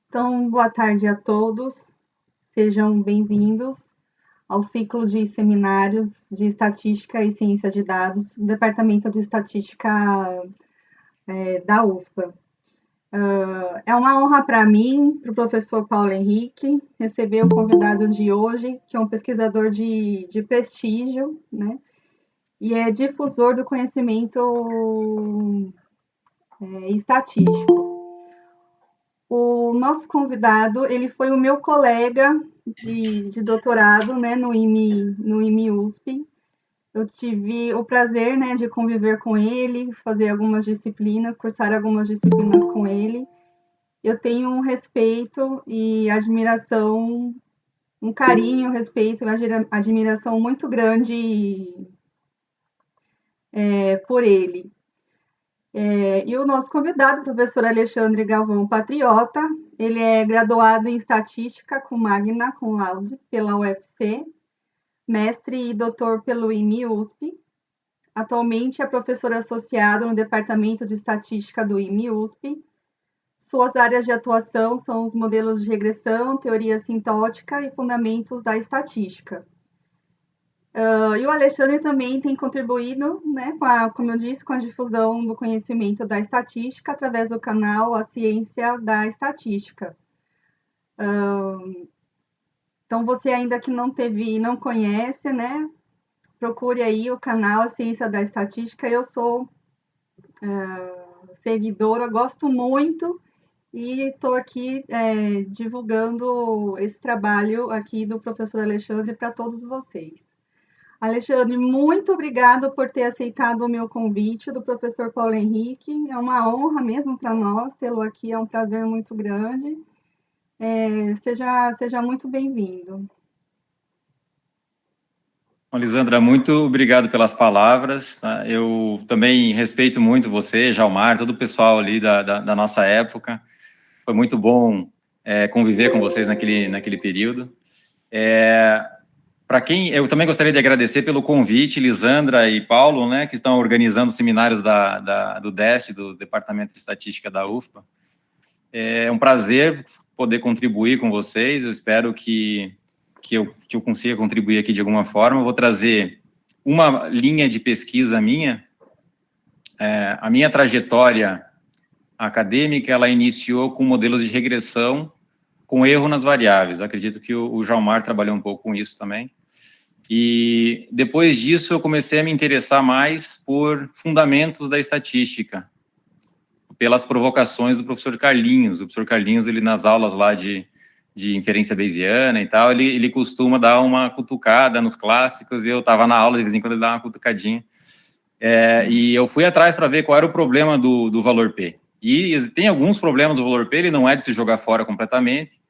Então, boa tarde a todos, sejam bem-vindos ao ciclo de seminários de Estatística e Ciência de Dados do Departamento de Estatística da UFPA. É uma honra para mim, para o professor Paulo Henrique, receber o convidado de hoje, que é um pesquisador de prestígio, né? E é difusor do conhecimento estatístico. O nosso convidado, ele foi o meu colega de doutorado, né, no IME USP. Eu tive o prazer, né, de conviver com ele, fazer algumas disciplinas, cursar algumas disciplinas com ele. Eu tenho um respeito e admiração, um carinho, respeito e admiração muito grande por ele. E o nosso convidado, o professor Alexandre Galvão Patriota, ele é graduado em Estatística com Magna Cum Laude pela UFC, mestre e doutor pelo IME USP. Atualmente é professor associado no Departamento de Estatística do IME USP. Suas áreas de atuação são os modelos de regressão, teoria sintótica e fundamentos da estatística. E o Alexandre também tem contribuído, né, como eu disse, com a difusão do conhecimento da estatística através do canal A Ciência da Estatística. Então, você ainda que não conhece, né, procure aí o canal A Ciência da Estatística. Eu sou seguidora, gosto muito e estou aqui divulgando esse trabalho aqui do professor Alexandre para todos vocês. Alexandre, muito obrigado por ter aceitado o meu convite do professor Paulo Henrique. É uma honra mesmo para nós tê-lo aqui, é um prazer muito grande. Seja muito bem-vindo. Lisandra, muito obrigado pelas palavras. Tá? Eu também respeito muito você, Jalmar, todo o pessoal ali da nossa época. Foi muito bom conviver com vocês naquele período. Para quem, eu também gostaria de agradecer pelo convite, Lisandra e Paulo, né, que estão organizando seminários do DEST, do Departamento de Estatística da UFPA. É um prazer poder contribuir com vocês. Eu espero que eu consiga contribuir aqui de alguma forma. Eu vou trazer uma linha de pesquisa minha. A minha trajetória acadêmica, ela iniciou com modelos de regressão com erro nas variáveis. Eu acredito que o Jalmar trabalhou um pouco com isso também. E depois disso eu comecei a me interessar mais por fundamentos da estatística, pelas provocações do professor Carlinhos. O professor Carlinhos, ele nas aulas lá de inferência bayesiana e tal, ele costuma dar uma cutucada nos clássicos, e eu estava na aula, de vez em quando ele dá uma cutucadinha. E eu fui atrás para ver qual era o problema do valor P. E tem alguns problemas do valor P, ele não é de se jogar fora completamente.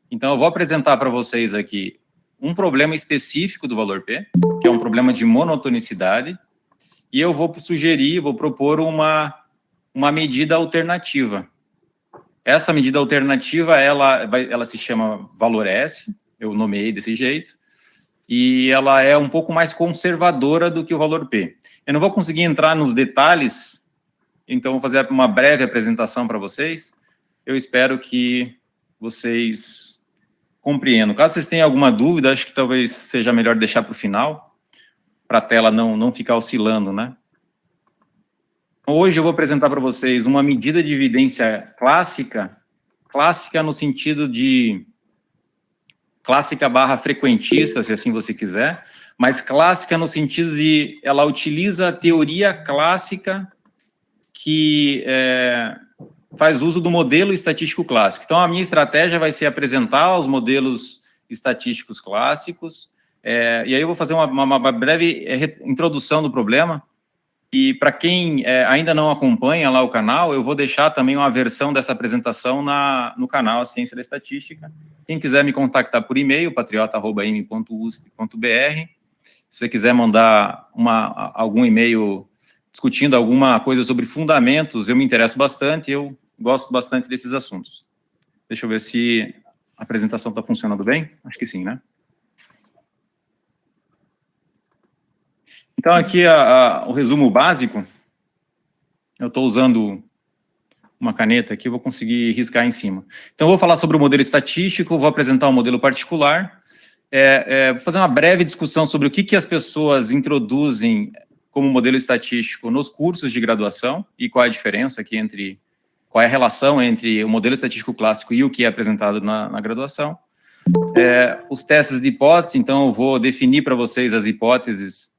Então, eu vou apresentar para vocês aqui um problema específico do valor P, que é um problema de monotonicidade, e eu vou sugerir, vou propor uma medida alternativa. Essa medida alternativa, ela se chama valor S, eu nomeei desse jeito, e ela é um pouco mais conservadora do que o valor P. Eu não vou conseguir entrar nos detalhes, então vou fazer uma breve apresentação para vocês. Eu espero que vocês compreendam. Caso vocês tenham alguma dúvida, acho que talvez seja melhor deixar para o final, para a tela não ficar oscilando, né? Hoje eu vou apresentar para vocês uma medida de evidência clássica no sentido de clássica barra frequentista, se assim você quiser, mas clássica no sentido de ela utiliza a teoria clássica que faz uso do modelo estatístico clássico. Então, a minha estratégia vai ser apresentar os modelos estatísticos clássicos, e aí eu vou fazer uma breve introdução do problema. E para quem ainda não acompanha lá o canal, eu vou deixar também uma versão dessa apresentação no canal A Ciência da Estatística. Quem quiser me contactar por e-mail, patriota@im.usp.br. Se você quiser mandar algum e-mail discutindo alguma coisa sobre fundamentos, eu me interesso bastante, eu gosto bastante desses assuntos. Deixa eu ver se a apresentação está funcionando bem. Acho que sim, né? Então, aqui o resumo básico. Eu estou usando uma caneta aqui, eu vou conseguir riscar em cima. Então, eu vou falar sobre o modelo estatístico, vou apresentar o modelo particular, vou fazer uma breve discussão sobre o que as pessoas introduzem como modelo estatístico nos cursos de graduação e qual é a diferença aqui qual é a relação entre o modelo estatístico clássico e o que é apresentado na graduação. Os testes de hipótese, então eu vou definir para vocês as hipóteses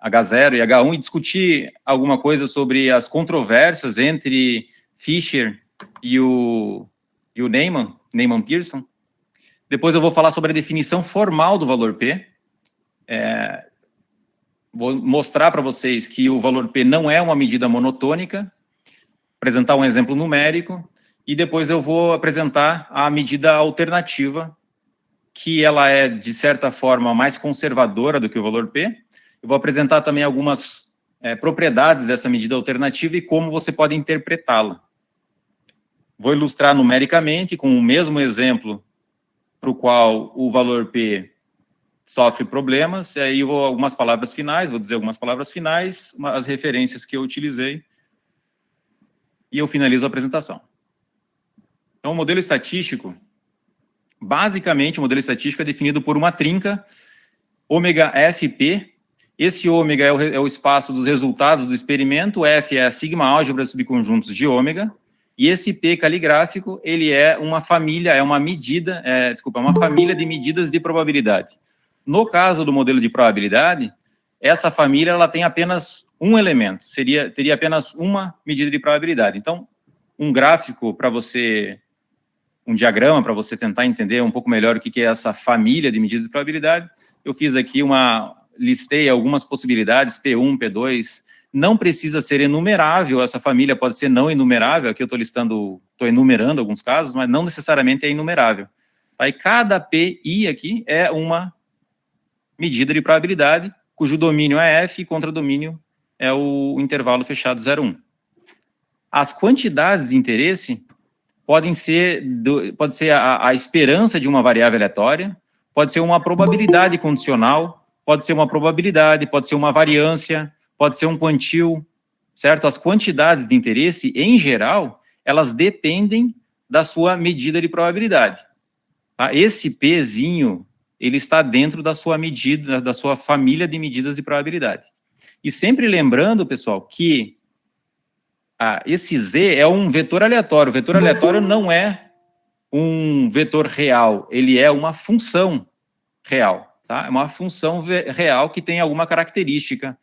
H0 e H1 e discutir alguma coisa sobre as controvérsias entre Fisher e o Neyman Pearson. Depois eu vou falar sobre a definição formal do valor P. Vou mostrar para vocês que o valor P não é uma medida monotônica, apresentar um exemplo numérico, e depois eu vou apresentar a medida alternativa, que ela é, de certa forma, mais conservadora do que o valor P. Eu vou apresentar também algumas propriedades dessa medida alternativa e como você pode interpretá-la. Vou ilustrar numericamente com o mesmo exemplo para o qual o valor P sofre problemas, e aí algumas palavras finais, vou dizer algumas palavras finais, as referências que eu utilizei, e eu finalizo a apresentação. Então, o modelo estatístico, basicamente, o modelo estatístico é definido por uma trinca, ômega FP. Esse ômega é o espaço dos resultados do experimento, F é a sigma-álgebra de subconjuntos de ômega, e esse P caligráfico, ele é uma família, uma família de medidas de probabilidade. No caso do modelo de probabilidade, essa família ela tem apenas um elemento, teria apenas uma medida de probabilidade. Então, um gráfico para você, um diagrama para você tentar entender um pouco melhor o que é essa família de medidas de probabilidade, eu fiz aqui listei algumas possibilidades, P1, P2, não precisa ser enumerável, essa família pode ser não enumerável, aqui eu estou enumerando alguns casos, mas não necessariamente é enumerável. Aí cada PI aqui é uma medida de probabilidade, cujo domínio é F e contradomínio é o intervalo fechado 0,1. As quantidades de interesse pode ser a esperança de uma variável aleatória, pode ser uma probabilidade condicional, pode ser uma probabilidade, pode ser uma variância, pode ser um quantil, certo? As quantidades de interesse, em geral, elas dependem da sua medida de probabilidade. Tá? Esse Pzinho, ele está dentro da sua medida, da sua família de medidas de probabilidade. E sempre lembrando, pessoal, que esse Z é um vetor aleatório. O vetor aleatório não é um vetor real, ele é uma função real. Tá? É uma função real que tem alguma característica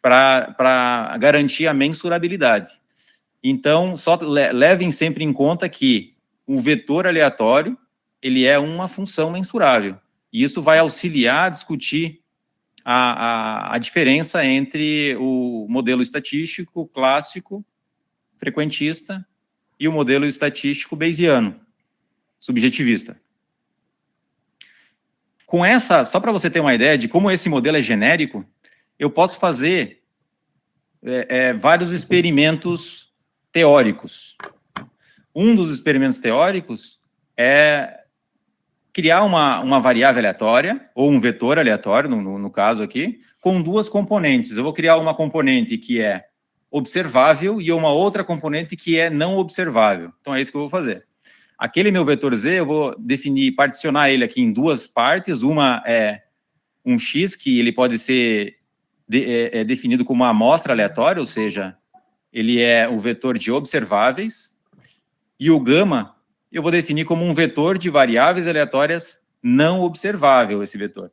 para garantir a mensurabilidade. Então, só levem sempre em conta que o vetor aleatório ele é uma função mensurável. E isso vai auxiliar a discutir a diferença entre o modelo estatístico clássico, frequentista, e o modelo estatístico bayesiano, subjetivista. Com só para você ter uma ideia de como esse modelo é genérico, eu posso fazer vários experimentos teóricos. Um dos experimentos teóricos é criar uma variável aleatória, ou um vetor aleatório, no caso aqui, com duas componentes. Eu vou criar uma componente que é observável e uma outra componente que é não observável. Então, é isso que eu vou fazer. Aquele meu vetor Z, eu vou particionar ele aqui em duas partes. Uma é um X, que ele pode ser definido como uma amostra aleatória, ou seja, ele é o vetor de observáveis, e o gama eu vou definir como um vetor de variáveis aleatórias não observável, esse vetor.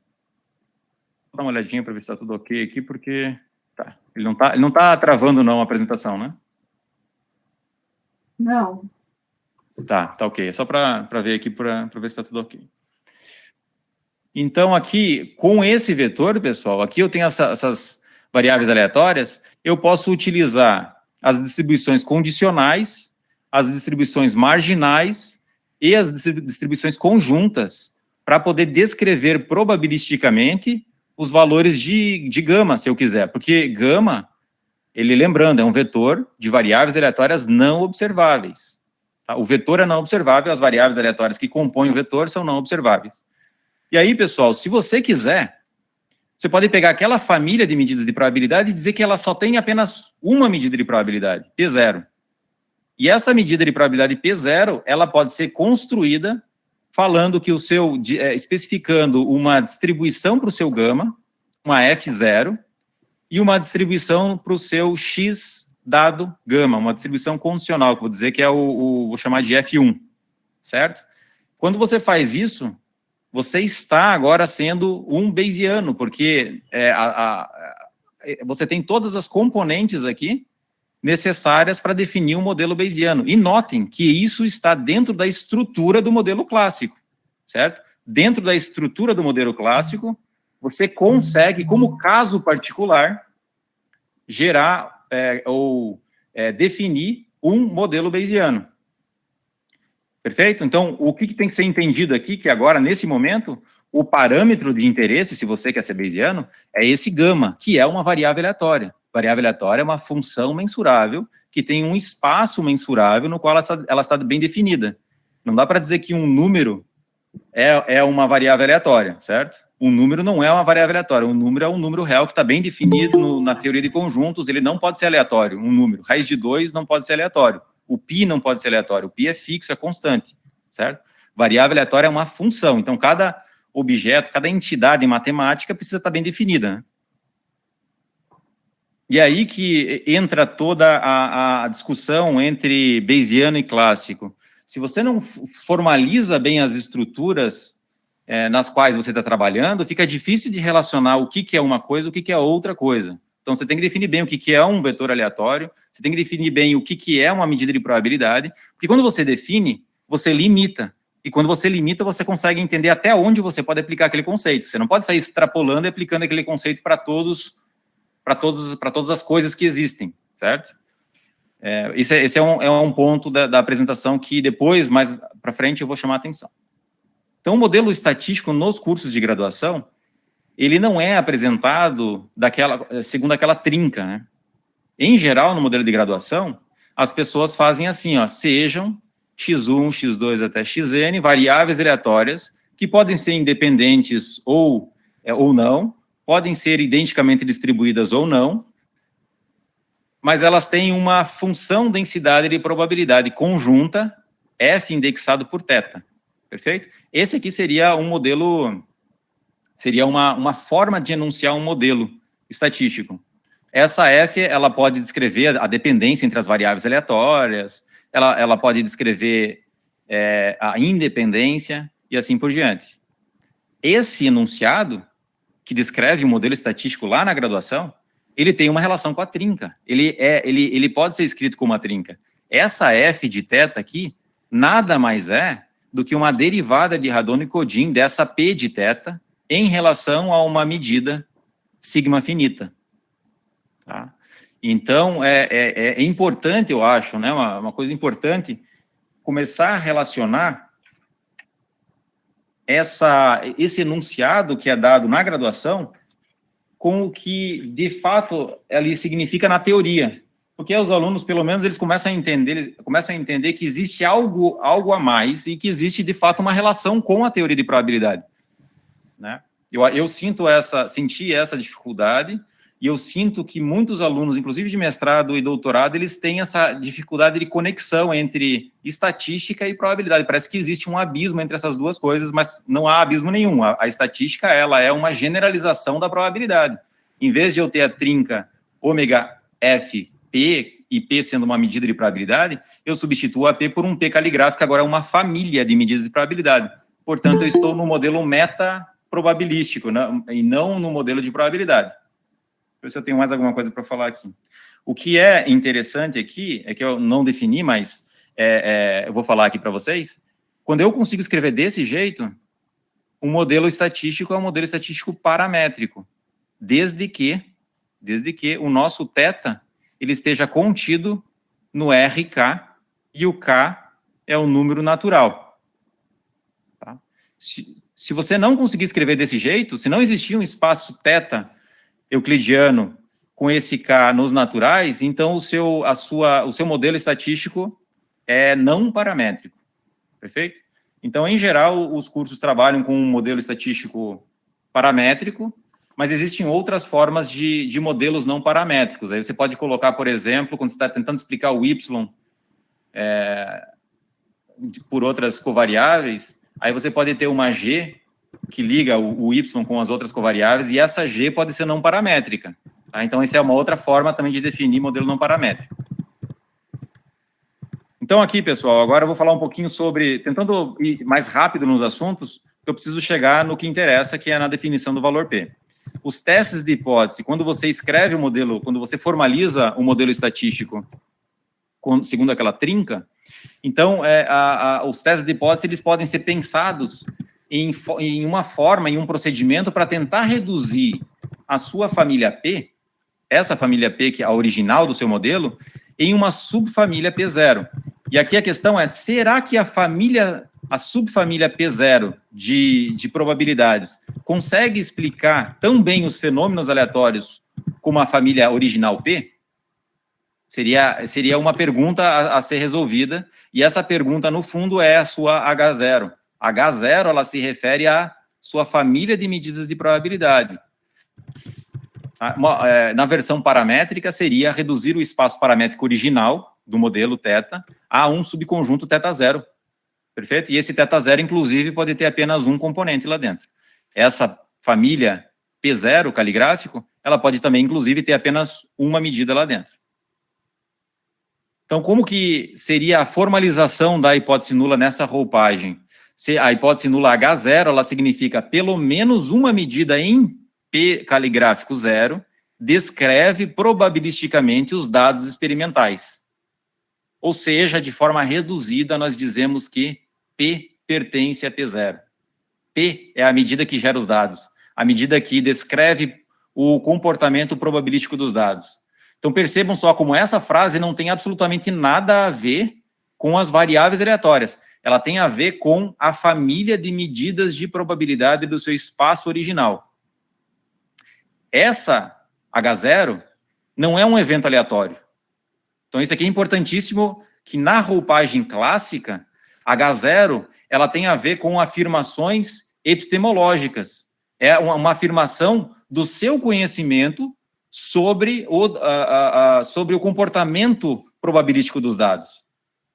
Vou dar uma olhadinha para ver se está tudo ok aqui, porque ele não tá travando não a apresentação, né? Não. Tá ok. É só para ver aqui, para ver se está tudo ok. Então, aqui, com esse vetor, pessoal, aqui eu tenho essas variáveis aleatórias, eu posso utilizar as distribuições condicionais, as distribuições marginais e as distribuições conjuntas para poder descrever probabilisticamente os valores de gama, se eu quiser. Porque gama, lembrando, é um vetor de variáveis aleatórias não observáveis. Tá? O vetor é não observável, as variáveis aleatórias que compõem o vetor são não observáveis. E aí, pessoal, se você quiser, você pode pegar aquela família de medidas de probabilidade e dizer que ela só tem apenas uma medida de probabilidade, P0. E essa medida de probabilidade P0, ela pode ser construída falando que especificando uma distribuição para o seu gama, uma F0, e uma distribuição para o seu X dado gama, uma distribuição condicional, que vou dizer que é vou chamar de F1, certo? Quando você faz isso, você está agora sendo um Bayesiano, porque você tem todas as componentes aqui necessárias para definir um modelo Bayesiano. E notem que isso está dentro da estrutura do modelo clássico, certo? Dentro da estrutura do modelo clássico, você consegue, como caso particular, gerar definir um modelo Bayesiano. Perfeito? Então, o que tem que ser entendido aqui, que agora, nesse momento, o parâmetro de interesse, se você quer ser Bayesiano, é esse gama, que é uma variável aleatória. Variável aleatória é uma função mensurável que tem um espaço mensurável no qual ela está bem definida. Não dá para dizer que um número é uma variável aleatória, certo? Um número não é uma variável aleatória, um número é um número real que está bem definido na teoria de conjuntos, ele não pode ser aleatório, um número. Raiz de 2 não pode ser aleatório, o π não pode ser aleatório, o π é fixo, é constante, certo? Variável aleatória é uma função, então cada objeto, cada entidade matemática precisa estar bem definida, né? E aí que entra toda a discussão entre Bayesiano e clássico. Se você não formaliza bem as estruturas nas quais você está trabalhando, fica difícil de relacionar o que é uma coisa e o que é outra coisa. Então, você tem que definir bem o que é um vetor aleatório, você tem que definir bem o que é uma medida de probabilidade, porque quando você define, você limita. E quando você limita, você consegue entender até onde você pode aplicar aquele conceito. Você não pode sair extrapolando e aplicando aquele conceito para todas as coisas que existem, certo? Esse é um ponto da apresentação que depois, mais para frente, eu vou chamar a atenção. Então, o modelo estatístico nos cursos de graduação, ele não é apresentado segundo aquela trinca, né? Em geral, no modelo de graduação, as pessoas fazem assim, ó, sejam x1, x2 até xn, variáveis aleatórias, que podem ser independentes ou não, podem ser identicamente distribuídas ou não, mas elas têm uma função densidade de probabilidade conjunta, F indexado por θ, perfeito? Esse aqui seria um modelo, seria uma forma de enunciar um modelo estatístico. Essa F, ela pode descrever a dependência entre as variáveis aleatórias, ela pode descrever a independência e assim por diante. Esse enunciado, que descreve o modelo estatístico lá na graduação, ele tem uma relação com a trinca. Ele pode ser escrito como uma trinca. Essa F de θ aqui, nada mais é do que uma derivada de Radon-Nikodym dessa P de θ em relação a uma medida sigma finita. Tá? Então, é importante, eu acho, né, uma coisa importante, começar a relacionar esse enunciado que é dado na graduação com o que, de fato, ali significa na teoria. Porque os alunos, pelo menos, eles começam a entender que existe algo a mais e que existe, de fato, uma relação com a teoria de probabilidade. Né? Eu senti essa dificuldade, e eu sinto que muitos alunos, inclusive de mestrado e doutorado, eles têm essa dificuldade de conexão entre estatística e probabilidade. Parece que existe um abismo entre essas duas coisas, mas não há abismo nenhum. A estatística, ela é uma generalização da probabilidade. Em vez de eu ter a trinca ômega F, P, e P sendo uma medida de probabilidade, eu substituo a P por um P caligráfico, que agora é uma família de medidas de probabilidade. Portanto, eu estou no modelo meta-probabilístico, né, e não no modelo de probabilidade. Ver se eu tenho mais alguma coisa para falar aqui. O que é interessante aqui, é que eu não defini, mas eu vou falar aqui para vocês. Quando eu consigo escrever desse jeito, um modelo estatístico é um modelo estatístico paramétrico, desde que o nosso θ ele esteja contido no RK, e o K é o número natural. Tá? Se você não conseguir escrever desse jeito, se não existir um espaço θ euclidiano com esse K nos naturais, então o seu modelo estatístico é não paramétrico, perfeito? Então, em geral, os cursos trabalham com um modelo estatístico paramétrico, mas existem outras formas de modelos não paramétricos. Aí você pode colocar, por exemplo, quando você está tentando explicar o Y por outras covariáveis, aí você pode ter uma G que liga o Y com as outras covariáveis, e essa G pode ser não paramétrica. Tá? Então, essa é uma outra forma também de definir modelo não paramétrico. Então, aqui, pessoal, agora eu vou falar um pouquinho sobre, tentando ir mais rápido nos assuntos, eu preciso chegar no que interessa, que é na definição do valor P. Os testes de hipótese, quando você escreve o modelo, quando você formaliza o modelo estatístico segundo aquela trinca, então, os testes de hipótese, eles podem ser pensados em uma forma, em um procedimento para tentar reduzir a sua família P, essa família P, que é a original do seu modelo, em uma subfamília P0. E aqui a questão é, será que a subfamília P0 de probabilidades consegue explicar tão bem os fenômenos aleatórios como a família original P? Seria uma pergunta a ser resolvida, e essa pergunta, no fundo, é a sua H0. A H0, ela se refere à sua família de medidas de probabilidade. Na versão paramétrica, seria reduzir o espaço paramétrico original do modelo θ a um subconjunto θ0. Perfeito? E esse θ0, inclusive, pode ter apenas um componente lá dentro. Essa família P0 caligráfico, ela pode também, inclusive, ter apenas uma medida lá dentro. Então, como que seria a formalização da hipótese nula nessa roupagem? Se a hipótese nula H0, ela significa pelo menos uma medida em P caligráfico 0, descreve probabilisticamente os dados experimentais. Ou seja, de forma reduzida, nós dizemos que P pertence a P0. P é a medida que gera os dados, a medida que descreve o comportamento probabilístico dos dados. Então, percebam só como essa frase não tem absolutamente nada a ver com as variáveis aleatórias. Ela tem a ver com a família de medidas de probabilidade do seu espaço original. Essa H0 não é um evento aleatório. Então, isso aqui é importantíssimo, que na roupagem clássica, H0, ela tem a ver com afirmações epistemológicas. É uma afirmação do seu conhecimento sobre o comportamento probabilístico dos dados.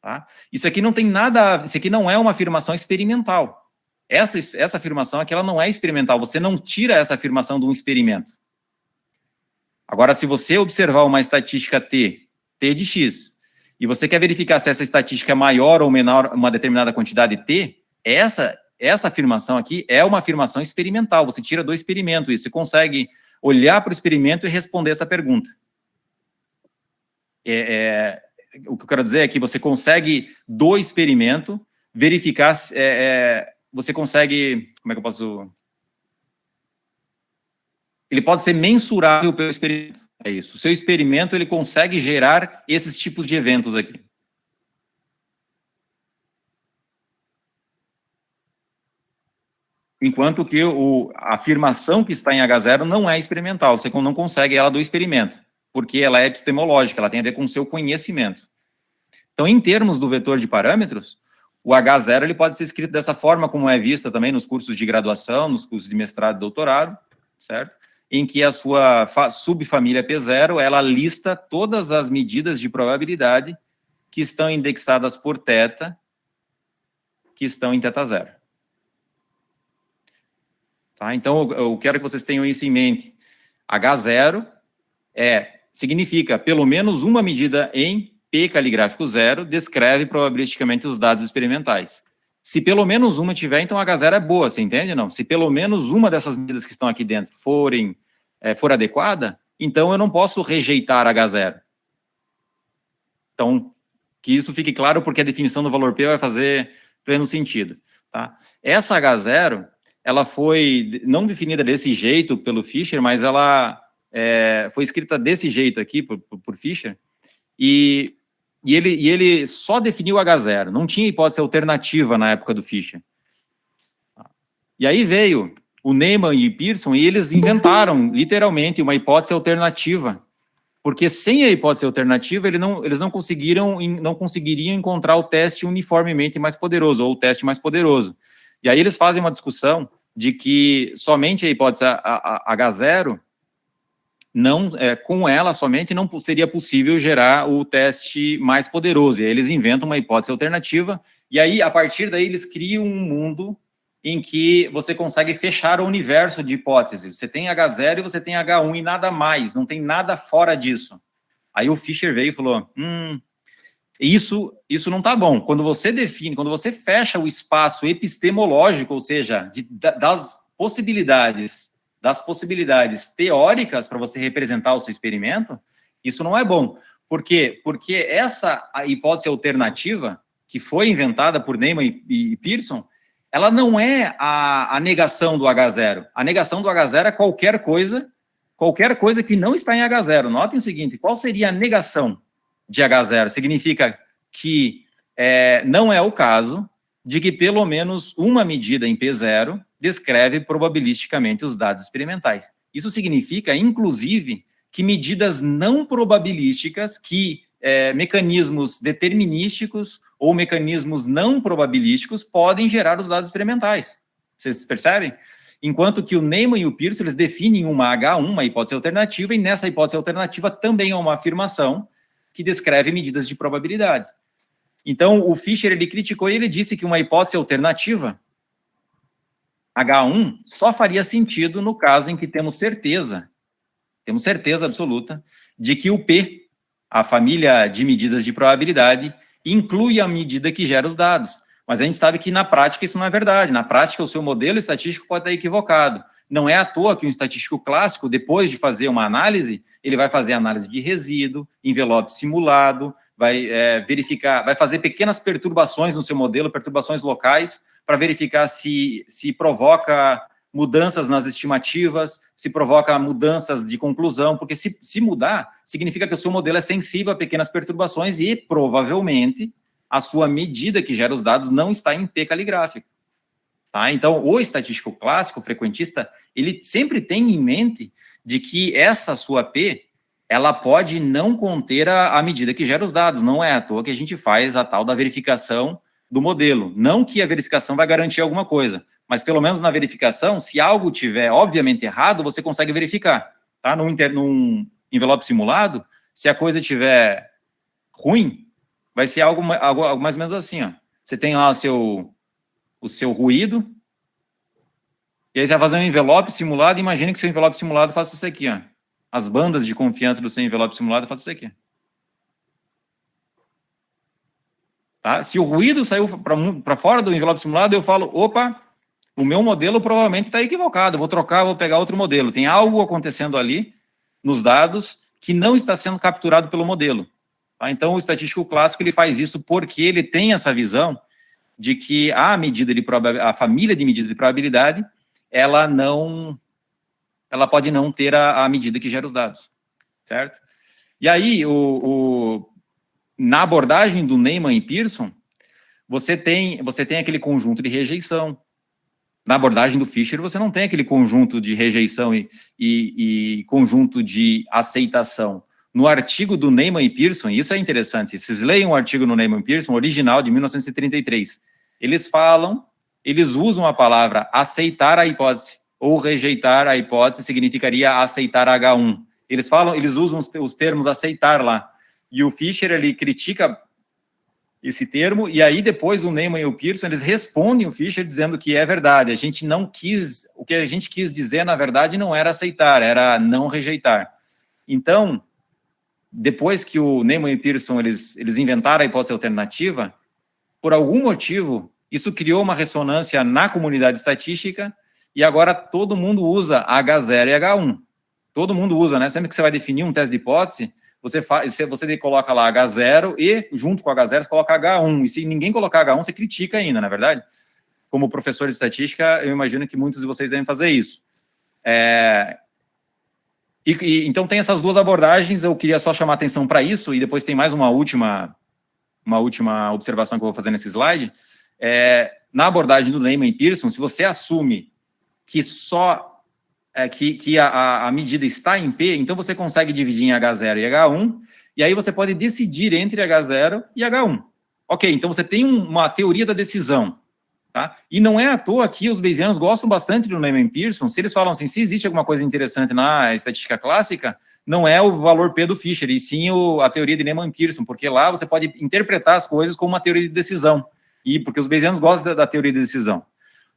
Tá? Isso aqui não tem nada, isso aqui não é uma afirmação experimental. Essa afirmação aqui, ela não é experimental, você não tira essa afirmação de um experimento. Agora, se você observar uma estatística T de X, e você quer verificar se essa estatística é maior ou menor uma determinada quantidade T, essa afirmação aqui é uma afirmação experimental, você tira do experimento isso, você consegue olhar para o experimento e responder essa pergunta. O que eu quero dizer é que você consegue, do experimento, verificar, você consegue, como é que eu posso... Ele pode ser mensurável pelo experimento, é isso. O seu experimento, ele consegue gerar esses tipos de eventos aqui. Enquanto que a afirmação que está em H0 não é experimental, você não consegue ela do experimento, porque ela é epistemológica, ela tem a ver com o seu conhecimento. Então, em termos do vetor de parâmetros, o H0 ele pode ser escrito dessa forma, como é vista também nos cursos de graduação, nos cursos de mestrado e doutorado, certo? Em que a sua subfamília P0, ela lista todas as medidas de probabilidade que estão indexadas por θ, que estão em θ0. Tá? Então, eu quero que vocês tenham isso em mente. H0 significa pelo menos uma medida em P caligráfico 0, descreve probabilisticamente os dados experimentais. Se pelo menos uma tiver, então H0 é boa, você entende? Não? Se pelo menos uma dessas medidas que estão aqui dentro for adequada, então eu não posso rejeitar H0. Então, que isso fique claro, porque a definição do valor P vai fazer pleno sentido. Tá? Essa H0, ela foi não definida desse jeito pelo Fisher, mas ela foi escrita desse jeito aqui por Fisher, e ele só definiu H0, não tinha hipótese alternativa na época do Fisher. E aí veio o Neyman e Pearson, e eles inventaram, literalmente, uma hipótese alternativa, porque sem a hipótese alternativa, eles não conseguiriam encontrar o teste uniformemente mais poderoso, ou o teste mais poderoso. E aí eles fazem uma discussão de que somente a hipótese H0 não, com ela somente não seria possível gerar o teste mais poderoso. E aí eles inventam uma hipótese alternativa, e aí, a partir daí, eles criam um mundo em que você consegue fechar o universo de hipóteses. Você tem H0 e você tem H1 e nada mais, não tem nada fora disso. Aí o Fischer veio e falou, isso não está bom. Quando você define, quando você fecha o espaço epistemológico, ou seja, das possibilidades teóricas para você representar o seu experimento, isso não é bom. Por quê? Porque essa hipótese alternativa, que foi inventada por Neyman e Pearson, ela não é a negação do H0. A negação do H0 é qualquer coisa que não está em H0. Notem o seguinte, qual seria a negação de H0? Significa que não é o caso de que pelo menos uma medida em P0 descreve probabilisticamente os dados experimentais. Isso significa, inclusive, que medidas não probabilísticas, que mecanismos determinísticos ou mecanismos não probabilísticos podem gerar os dados experimentais. Vocês percebem? Enquanto que o Neyman e o Pearson, eles definem uma H1, uma hipótese alternativa, e nessa hipótese alternativa também há uma afirmação que descreve medidas de probabilidade. Então, o Fischer, ele criticou e ele disse que uma hipótese alternativa, H1, só faria sentido no caso em que temos certeza absoluta de que o P, a família de medidas de probabilidade, inclui a medida que gera os dados. Mas a gente sabe que na prática isso não é verdade. Na prática, o seu modelo estatístico pode estar equivocado. Não é à toa que um estatístico clássico, depois de fazer uma análise, ele vai fazer análise de resíduo, envelope simulado, vai verificar, vai fazer pequenas perturbações no seu modelo, perturbações locais, para verificar se provoca mudanças nas estimativas, se provoca mudanças de conclusão, porque se mudar, significa que o seu modelo é sensível a pequenas perturbações e, provavelmente, a sua medida que gera os dados não está em P caligráfico. Tá? Então, o estatístico clássico, o frequentista, ele sempre tem em mente de que essa sua P, ela pode não conter a medida que gera os dados. Não é à toa que a gente faz a tal da verificação do modelo. Não que a verificação vai garantir alguma coisa, mas pelo menos na verificação, se algo tiver obviamente errado, você consegue verificar. Tá? Num envelope simulado, se a coisa tiver ruim, vai ser algo mais ou menos assim. Ó. Você tem lá o seu ruído, e aí você vai fazer um envelope simulado, e imagine que seu envelope simulado faça isso aqui. Ó. As bandas de confiança do seu envelope simulado façam isso aqui. Tá? Se o ruído saiu para fora do envelope simulado, eu falo, opa, o meu modelo provavelmente está equivocado, vou trocar, vou pegar outro modelo. Tem algo acontecendo ali nos dados que não está sendo capturado pelo modelo. Tá? Então, o estatístico clássico ele faz isso porque ele tem essa visão de que a família de medidas de probabilidade, ela pode não ter a medida que gera os dados, certo? E aí, na abordagem do Neyman e Pearson, você tem aquele conjunto de rejeição. Na abordagem do Fischer, você não tem aquele conjunto de rejeição e conjunto de aceitação. No artigo do Neyman e Pearson, isso é interessante, vocês leiam o artigo no Neyman e Pearson, original de 1933, eles usam a palavra aceitar a hipótese, ou rejeitar a hipótese significaria aceitar H1. Eles usam os termos aceitar lá, e o Fischer, ele critica esse termo, e aí depois o Neyman e o Pearson, eles respondem o Fischer dizendo que é verdade, o que a gente quis dizer, na verdade, não era aceitar, era não rejeitar. Então, depois que o Neyman e Pearson, eles inventaram a hipótese alternativa, por algum motivo, isso criou uma ressonância na comunidade estatística, e agora todo mundo usa H0 e H1. Todo mundo usa, né? Sempre que você vai definir um teste de hipótese, você coloca lá H0 e, junto com H0, você coloca H1. E se ninguém colocar H1, você critica ainda, não é verdade? Como professor de estatística, eu imagino que muitos de vocês devem fazer isso. Então, tem essas duas abordagens, eu queria só chamar atenção para isso, e depois tem mais uma última observação que eu vou fazer nesse slide. Na abordagem do Neyman e Pearson, se você assume que que a medida está em P, então você consegue dividir em H0 e H1, e aí você pode decidir entre H0 e H1. Ok, então você tem uma teoria da decisão. Tá? E não é à toa que os bayesianos gostam bastante do Neyman Pearson. Se eles falam assim, se existe alguma coisa interessante na estatística clássica, não é o valor P do Fisher, e sim a teoria de Neyman Pearson, porque lá você pode interpretar as coisas como uma teoria de decisão, e porque os bayesianos gostam da teoria de decisão.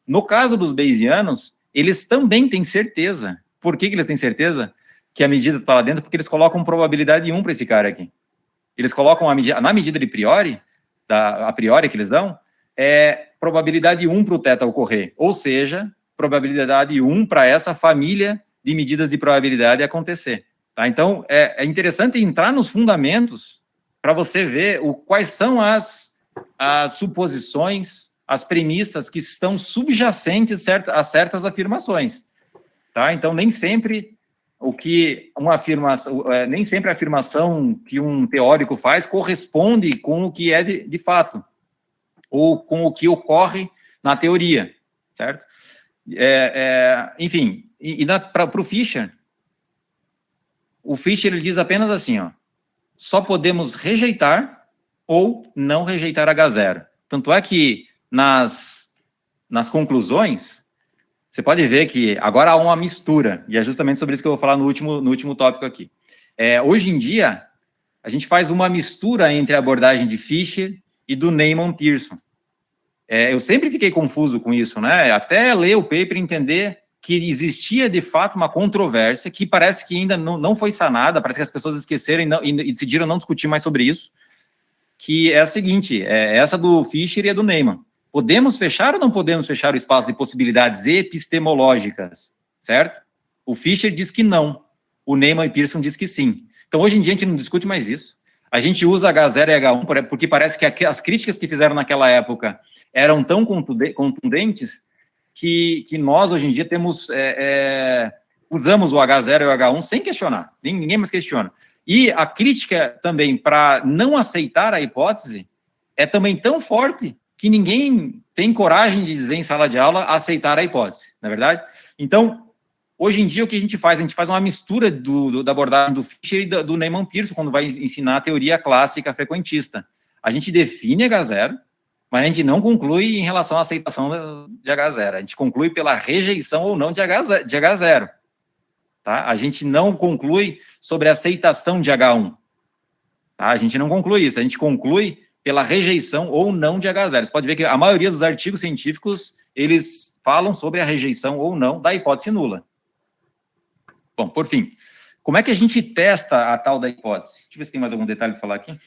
No caso dos bayesianos, eles também têm certeza. Por que eles têm certeza que a medida está lá dentro? Porque eles colocam probabilidade 1 para esse cara aqui. Eles colocam na medida de priori, a priori que eles dão, é probabilidade 1 para o θ ocorrer, ou seja, probabilidade 1 para essa família de medidas de probabilidade acontecer. Tá? Então, é interessante entrar nos fundamentos para você ver quais são as suposições, as premissas que estão subjacentes a certas afirmações. Tá? Então, nem sempre nem sempre a afirmação que um teórico faz corresponde com o que é de fato, ou com o que ocorre na teoria, certo? Enfim, para o Fisher, ele diz apenas assim, ó, só podemos rejeitar ou não rejeitar H0. Tanto é que nas conclusões, você pode ver que agora há uma mistura, e é justamente sobre isso que eu vou falar no último tópico aqui. Hoje em dia, a gente faz uma mistura entre a abordagem de Fisher e do Neyman Pearson. Eu sempre fiquei confuso com isso, né? Até ler o paper e entender que existia, de fato, uma controvérsia que parece que ainda não foi sanada, parece que as pessoas esqueceram e decidiram não discutir mais sobre isso, que é a seguinte, essa do Fisher e a do Neyman. Podemos fechar ou não podemos fechar o espaço de possibilidades epistemológicas, certo? O Fisher diz que não, o Neyman e Pearson diz que sim. Então, hoje em dia, a gente não discute mais isso. A gente usa H0 e H1 porque parece que as críticas que fizeram naquela época eram tão contundentes que nós, hoje em dia, usamos o H0 e o H1 sem questionar, ninguém mais questiona. E a crítica também para não aceitar a hipótese é também tão forte que ninguém tem coragem de dizer em sala de aula aceitar a hipótese, não é verdade? Então, hoje em dia, o que a gente faz? A gente faz uma mistura da abordagem do Fisher e do Neyman Pearson quando vai ensinar a teoria clássica frequentista. A gente define H0, mas a gente não conclui em relação à aceitação de H0. A gente conclui pela rejeição ou não de H0. Tá? A gente não conclui sobre a aceitação de H1. Tá? A gente não conclui isso. A gente conclui pela rejeição ou não de H0. Você pode ver que a maioria dos artigos científicos, eles falam sobre a rejeição ou não da hipótese nula. Bom, por fim, como é que a gente testa a tal da hipótese? Deixa eu ver se tem mais algum detalhe para falar aqui.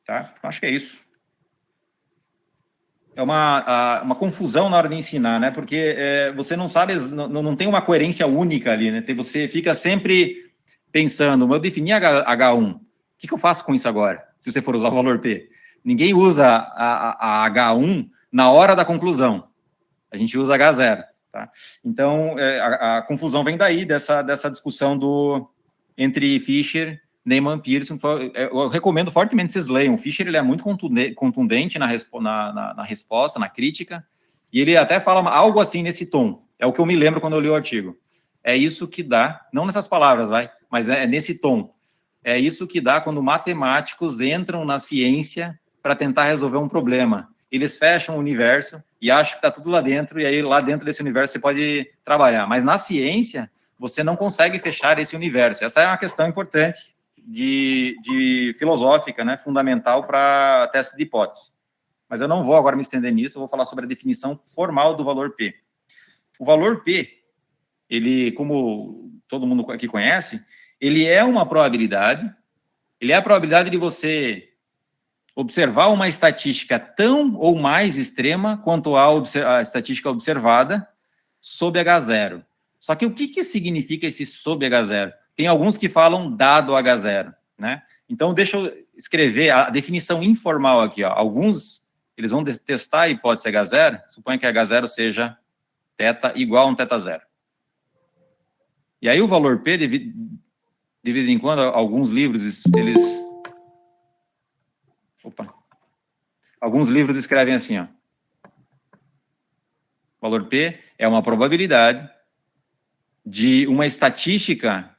Tá? Acho que é isso. É uma confusão na hora de ensinar, né? Porque você não sabe, não tem uma coerência única ali, né? Você fica sempre pensando, eu defini H1, o que eu faço com isso agora? Se você for usar o valor P. Ninguém usa a H1 na hora da conclusão. A gente usa H0, tá? Então, a confusão vem daí, dessa discussão entre Fisher, Neyman Pearson. Eu recomendo fortemente vocês leiam. O Fisher ele é muito contundente na resposta, na crítica, e ele até fala algo assim nesse tom. É o que eu me lembro quando eu li o artigo. É isso que dá, não nessas palavras, mas é nesse tom. É isso que dá quando matemáticos entram na ciência para tentar resolver um problema. Eles fecham o universo e acham que está tudo lá dentro, e aí lá dentro desse universo você pode trabalhar. Mas na ciência, você não consegue fechar esse universo. Essa é uma questão importante de filosófica, né, fundamental para teste de hipótese. Mas eu não vou agora me estender nisso, eu vou falar sobre a definição formal do valor P. O valor P, ele, como todo mundo aqui conhece, ele é uma probabilidade, ele é a probabilidade de você observar uma estatística tão ou mais extrema quanto a estatística observada sob H0. Só que o que significa esse sob H0? Tem alguns que falam dado H0, né? Então, deixa eu escrever a definição informal aqui, ó. Alguns, eles vão testar a hipótese H0, suponha que H0 seja θ igual a um θ0. E aí o valor P, de vez em quando, alguns livros, alguns livros escrevem assim, ó. valor P é uma probabilidade de uma estatística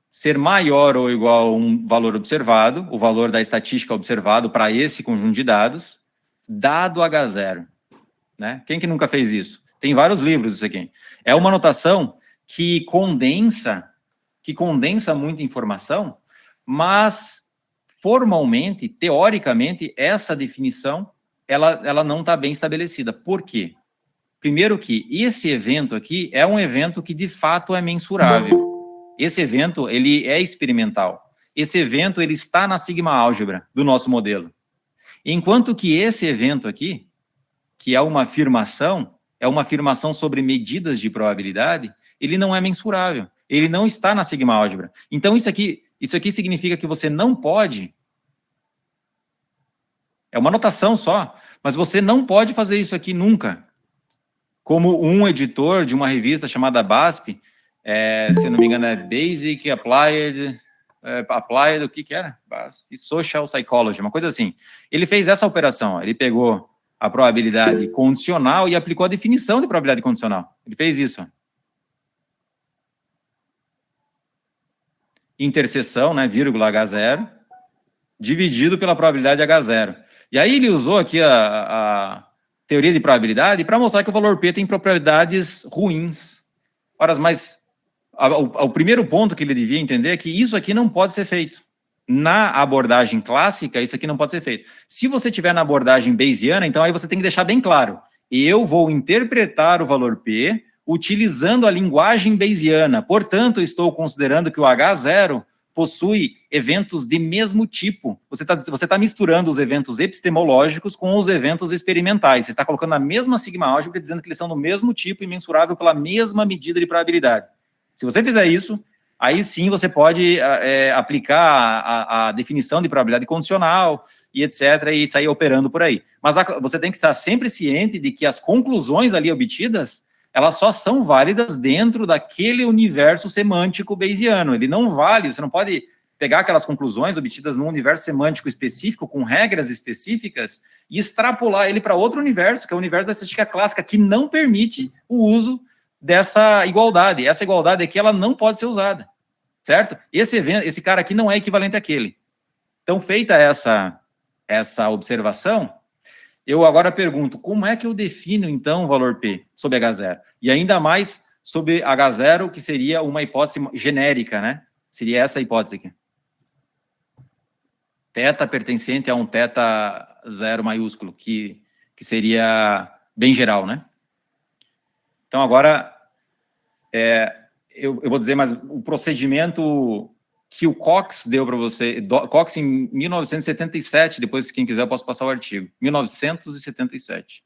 ser maior ou igual a um valor observado, o valor da estatística observado para esse conjunto de dados, dado H0. Né? Quem que nunca fez isso? Tem vários livros isso aqui. É uma notação que condensa muita informação, mas formalmente, teoricamente, essa definição ela não está bem estabelecida. Por quê? Primeiro que esse evento aqui é um evento que de fato é mensurável. Esse evento ele é experimental. Esse evento ele está na sigma álgebra do nosso modelo. Enquanto que esse evento aqui, que é uma afirmação sobre medidas de probabilidade, ele não é mensurável. Ele não está na sigma álgebra. Então, isso aqui significa que você não pode... É uma notação só, mas você não pode fazer isso aqui nunca. Como um editor de uma revista chamada BASP, se não me engano é Basic Applied, o que era? BASP, Social Psychology, uma coisa assim. Ele fez essa operação, ele pegou a probabilidade condicional e aplicou a definição de probabilidade condicional. Ele fez isso. Interseção, né, vírgula H0, dividido pela probabilidade H0. E aí ele usou aqui a teoria de probabilidade para mostrar que o valor P tem propriedades ruins. Ora, mas o primeiro ponto que ele devia entender é que isso aqui não pode ser feito. Na abordagem clássica, isso aqui não pode ser feito. Se você estiver na abordagem bayesiana, então aí você tem que deixar bem claro. Eu vou interpretar o valor P utilizando a linguagem bayesiana. Portanto, eu estou considerando que o H0 possui eventos de mesmo tipo. Você tá misturando os eventos epistemológicos com os eventos experimentais. Você está colocando a mesma sigma álgebra dizendo que eles são do mesmo tipo e mensurável pela mesma medida de probabilidade. Se você fizer isso, aí sim você pode aplicar a definição de probabilidade condicional e etc. e sair operando por aí. Mas você tem que estar sempre ciente de que as conclusões ali obtidas, elas só são válidas dentro daquele universo semântico bayesiano. Ele não vale, você não pode pegar aquelas conclusões obtidas num universo semântico específico, com regras específicas, e extrapolar ele para outro universo, que é o universo da estatística clássica, que não permite o uso dessa igualdade. Essa igualdade aqui, ela não pode ser usada, certo? Esse cara aqui não é equivalente àquele. Então, feita essa observação, eu agora pergunto, como é que eu defino, então, o valor P sobre H0? E ainda mais sobre H0, que seria uma hipótese genérica, né? Seria essa a hipótese aqui. Θ pertencente a um θ0 maiúsculo, que seria bem geral, né? Então, agora, eu vou dizer, mas o procedimento que o Cox deu para você, Cox em 1977, depois, quem quiser, eu posso passar o artigo, 1977.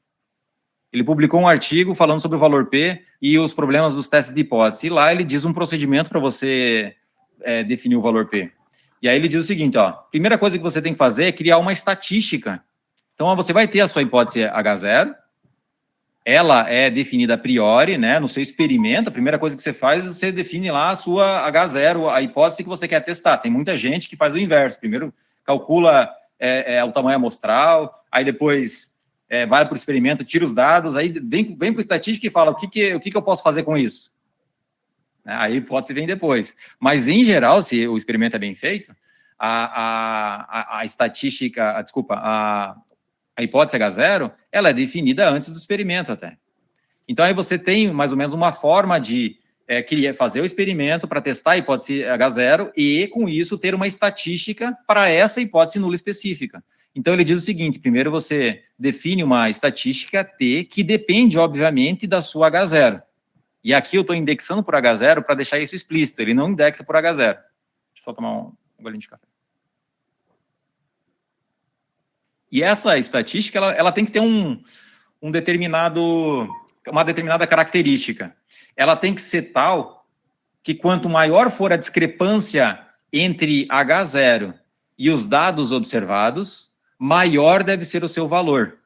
Ele publicou um artigo falando sobre o valor P e os problemas dos testes de hipótese, e lá ele diz um procedimento para você definir o valor P. E aí ele diz o seguinte, ó, primeira coisa que você tem que fazer é criar uma estatística. Então, você vai ter a sua hipótese H0, ela é definida a priori, né, no seu experimento, a primeira coisa que você faz é você define lá a sua H0, a hipótese que você quer testar. Tem muita gente que faz o inverso, primeiro calcula o tamanho amostral, aí depois vai para o experimento, tira os dados, aí vem para o estatística e fala o que eu posso fazer com isso. Aí a hipótese vem depois. Mas, em geral, se o experimento é bem feito, a estatística, a hipótese H0, ela é definida antes do experimento até. Então, aí você tem mais ou menos uma forma de fazer o experimento para testar a hipótese H0 e, com isso, ter uma estatística para essa hipótese nula específica. Então, ele diz o seguinte, primeiro você define uma estatística T que depende, obviamente, da sua H0. E aqui eu estou indexando por H0 para deixar isso explícito, ele não indexa por H0. Deixa eu só tomar um golinho de café. E essa estatística, ela tem que ter uma determinada característica. Ela tem que ser tal que quanto maior for a discrepância entre H0 e os dados observados, maior deve ser o seu valor.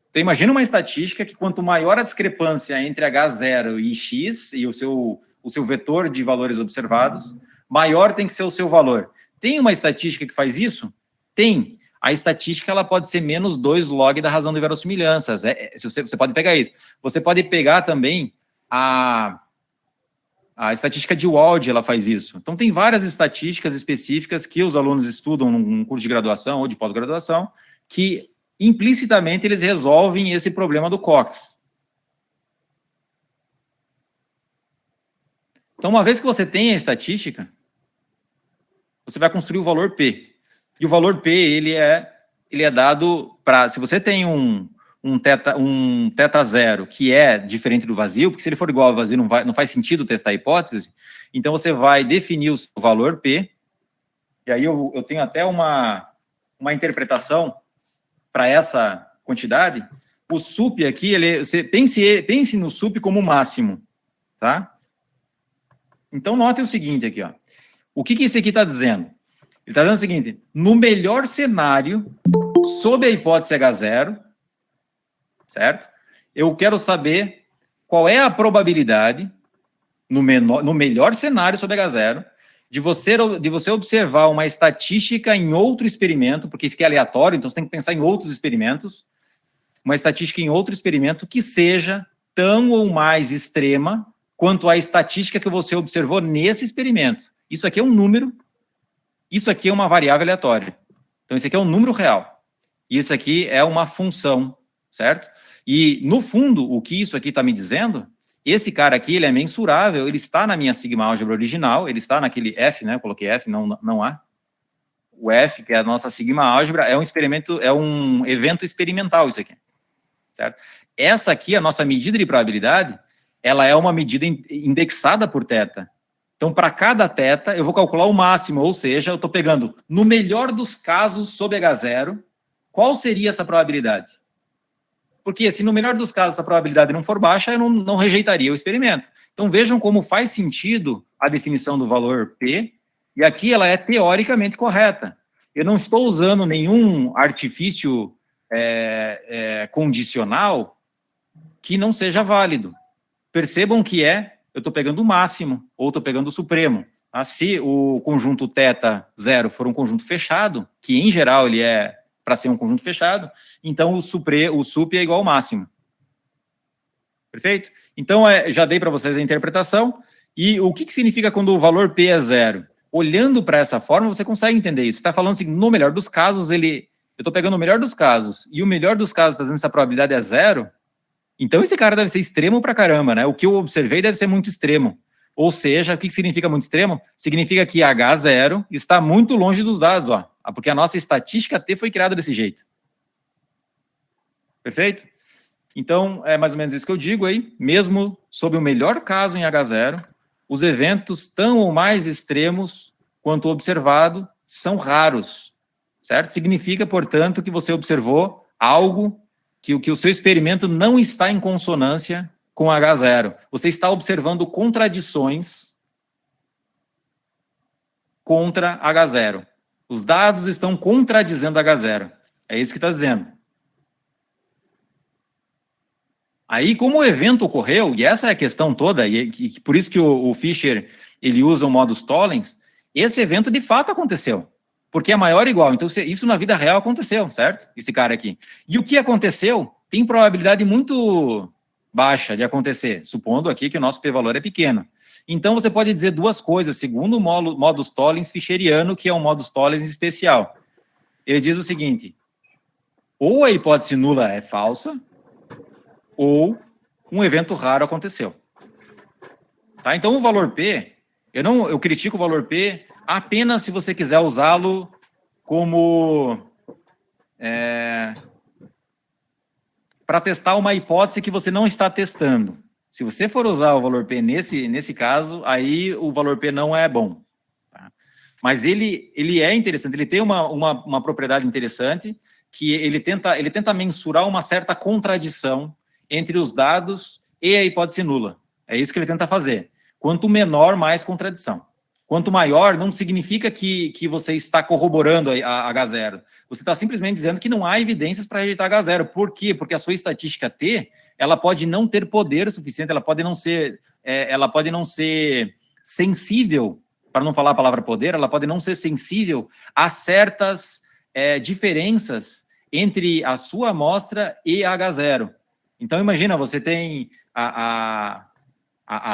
Então, imagina uma estatística que quanto maior a discrepância entre H0 e X, e o seu vetor de valores observados, maior tem que ser o seu valor. Tem uma estatística que faz isso? Tem. a estatística ela pode ser menos 2 log da razão de verossimilhanças. Você pode pegar isso. Você pode pegar também a estatística de Wald, ela faz isso. Então, tem várias estatísticas específicas que os alunos estudam num curso de graduação ou de pós-graduação, que implicitamente eles resolvem esse problema do Cox. Então, uma vez que você tem a estatística, você vai construir o valor P. E o valor P, ele é dado para... Se você tem um teta zero que é diferente do vazio, porque se ele for igual ao vazio, não faz sentido testar a hipótese, então você vai definir o seu valor P, e aí eu tenho até uma interpretação para essa quantidade. O sup aqui, você pense no sup como máximo, tá? Então, notem o seguinte aqui, ó. O que esse aqui está dizendo? Ele está dizendo o seguinte: no melhor cenário, sob a hipótese H0, certo? Eu quero saber qual é a probabilidade, no melhor cenário sob H0, de você observar uma estatística em outro experimento, porque isso aqui é aleatório, então você tem que pensar em outros experimentos, uma estatística em outro experimento que seja tão ou mais extrema quanto a estatística que você observou nesse experimento. Isso aqui é um número, isso aqui é uma variável aleatória. Então, isso aqui é um número real. E isso aqui é uma função, certo? E, no fundo, o que isso aqui está me dizendo, esse cara aqui, ele é mensurável, ele está na minha sigma álgebra original, ele está naquele F, né? Eu coloquei F, não há. O F, que é a nossa sigma álgebra, é um experimento, é um evento experimental, isso aqui. Certo? Essa aqui, a nossa medida de probabilidade, ela é uma medida indexada por θ. Então, para cada θ, eu vou calcular o máximo, ou seja, eu estou pegando, no melhor dos casos, sob H0, qual seria essa probabilidade? Porque se no melhor dos casos essa probabilidade não for baixa, eu não rejeitaria o experimento. Então, vejam como faz sentido a definição do valor P, e aqui ela é teoricamente correta. Eu não estou usando nenhum artifício condicional que não seja válido. Percebam que eu estou pegando o máximo, ou estou pegando o supremo. Se o conjunto θ0 for um conjunto fechado, que em geral ele é para ser um conjunto fechado, então o sup é igual ao máximo. Perfeito? Então, já dei para vocês a interpretação. E o que significa quando o valor P é zero? Olhando para essa forma, você consegue entender isso. Você está falando assim, no melhor dos casos, eu estou pegando o melhor dos casos, e o melhor dos casos está dizendo que essa probabilidade é zero, então esse cara deve ser extremo pra caramba, né? O que eu observei deve ser muito extremo. Ou seja, o que significa muito extremo? Significa que H0 está muito longe dos dados, ó. Porque a nossa estatística T foi criada desse jeito. Perfeito? Então, é mais ou menos isso que eu digo aí. Mesmo sob o melhor caso em H0, os eventos tão ou mais extremos quanto o observado são raros, certo? Significa, portanto, que você observou algo que o seu experimento não está em consonância com H0. Você está observando contradições contra H0. Os dados estão contradizendo H0. É isso que está dizendo. Aí, como o evento ocorreu, e essa é a questão toda, e por isso que o Fischer ele usa o modus tollens, esse evento de fato aconteceu. Porque é maior ou igual. Então, isso na vida real aconteceu, certo? Esse cara aqui. E o que aconteceu tem probabilidade muito baixa de acontecer, supondo aqui que o nosso p-valor é pequeno. Então, você pode dizer duas coisas, segundo o modus tollens fischeriano, que é um modus tollens especial. Ele diz o seguinte: ou a hipótese nula é falsa, ou um evento raro aconteceu. Tá? Então, o valor P, eu critico o valor P apenas se você quiser usá-lo como para testar uma hipótese que você não está testando. Se você for usar o valor P nesse caso, aí o valor P não é bom. Tá? Mas ele é interessante, ele tem uma propriedade interessante, que ele tenta mensurar uma certa contradição entre os dados e a hipótese nula. É isso que ele tenta fazer. Quanto menor, mais contradição. Quanto maior, não significa que você está corroborando a H0. Você está simplesmente dizendo que não há evidências para rejeitar H0. Por quê? Porque a sua estatística T, ela pode não ter poder suficiente, ela pode não ser sensível, para não falar a palavra poder, ela pode não ser sensível a certas diferenças entre a sua amostra e a H0. Então, imagina, você tem a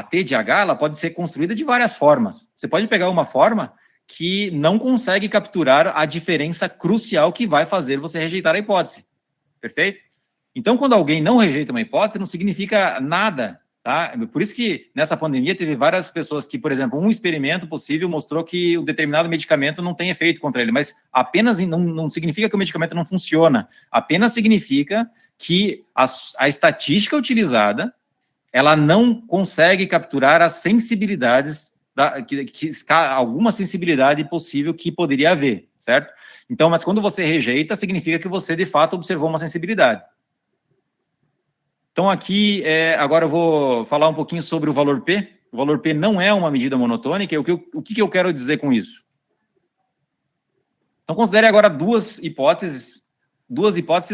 T de H, ela pode ser construída de várias formas. Você pode pegar uma forma que não consegue capturar a diferença crucial que vai fazer você rejeitar a hipótese. Perfeito? Então, quando alguém não rejeita uma hipótese, não significa nada, tá? Por isso que, nessa pandemia, teve várias pessoas que, por exemplo, um experimento possível mostrou que um determinado medicamento não tem efeito contra ele, mas apenas não significa que o medicamento não funciona, apenas significa que a estatística utilizada, ela não consegue capturar as sensibilidades, alguma sensibilidade possível que poderia haver, certo? Então, mas quando você rejeita, significa que você, de fato, observou uma sensibilidade. Então, aqui, agora eu vou falar um pouquinho sobre o valor P. O valor P não é uma medida monotônica. O que eu quero dizer com isso? Então, considere agora duas hipóteses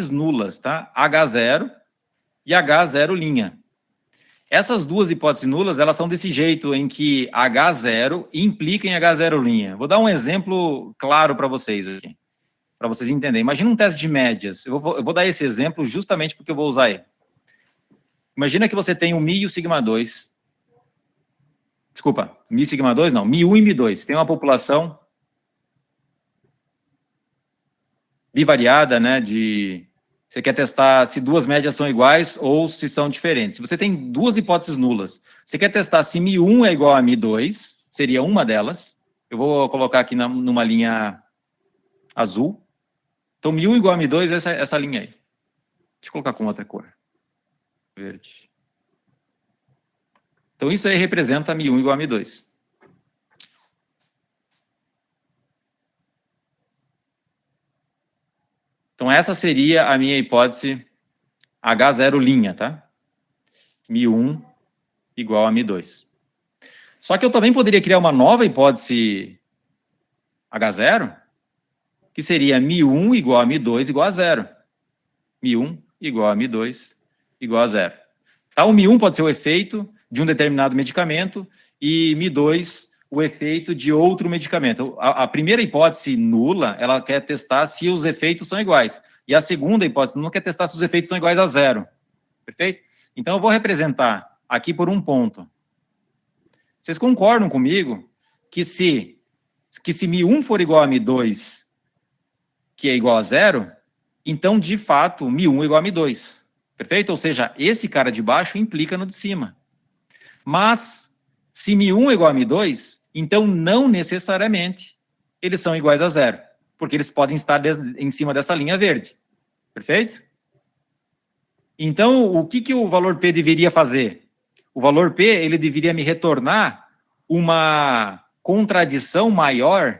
nulas, tá? H0 e H0'. Essas duas hipóteses nulas, elas são desse jeito, em que H0 implica em H0'. Vou dar um exemplo claro para vocês aqui, para vocês entenderem. Imagina um teste de médias. Eu vou dar esse exemplo justamente porque eu vou usar ele. Imagina que você tem o Mi e o sigma 2. Desculpa, Mi e sigma 2 não, Mi1 e Mi2. Tem uma população bivariada, né, você quer testar se duas médias são iguais ou se são diferentes. Se você tem duas hipóteses nulas, você quer testar se Mi1 é igual a Mi2, seria uma delas. Eu vou colocar aqui numa linha azul. Então, Mi1 igual a Mi2, essa linha aí. Deixa eu colocar com outra cor. Verde. Então, isso aí representa Mi1 igual a Mi2. Então, essa seria a minha hipótese H0', tá? Mi1 igual a Mi2. Só que eu também poderia criar uma nova hipótese H0, que seria Mi1 igual a Mi2 igual a 0. Mi1 igual a Mi2 igual a 0. Tá? O Mi1 pode ser o efeito de um determinado medicamento e Mi2 o efeito de outro medicamento. A primeira hipótese nula, ela quer testar se os efeitos são iguais. E a segunda hipótese não quer testar se os efeitos são iguais a 0. Perfeito? Então, eu vou representar aqui por um ponto. Vocês concordam comigo que se Mi1 for igual a Mi2, que é igual a 0, então, de fato, Mi1 é igual a Mi2. Perfeito? Ou seja, esse cara de baixo implica no de cima. Mas, se Mi1 é igual a Mi2, então não necessariamente eles são iguais a 0, porque eles podem estar em cima dessa linha verde. Perfeito? Então, o que o valor P deveria fazer? O valor P, ele deveria me retornar uma contradição maior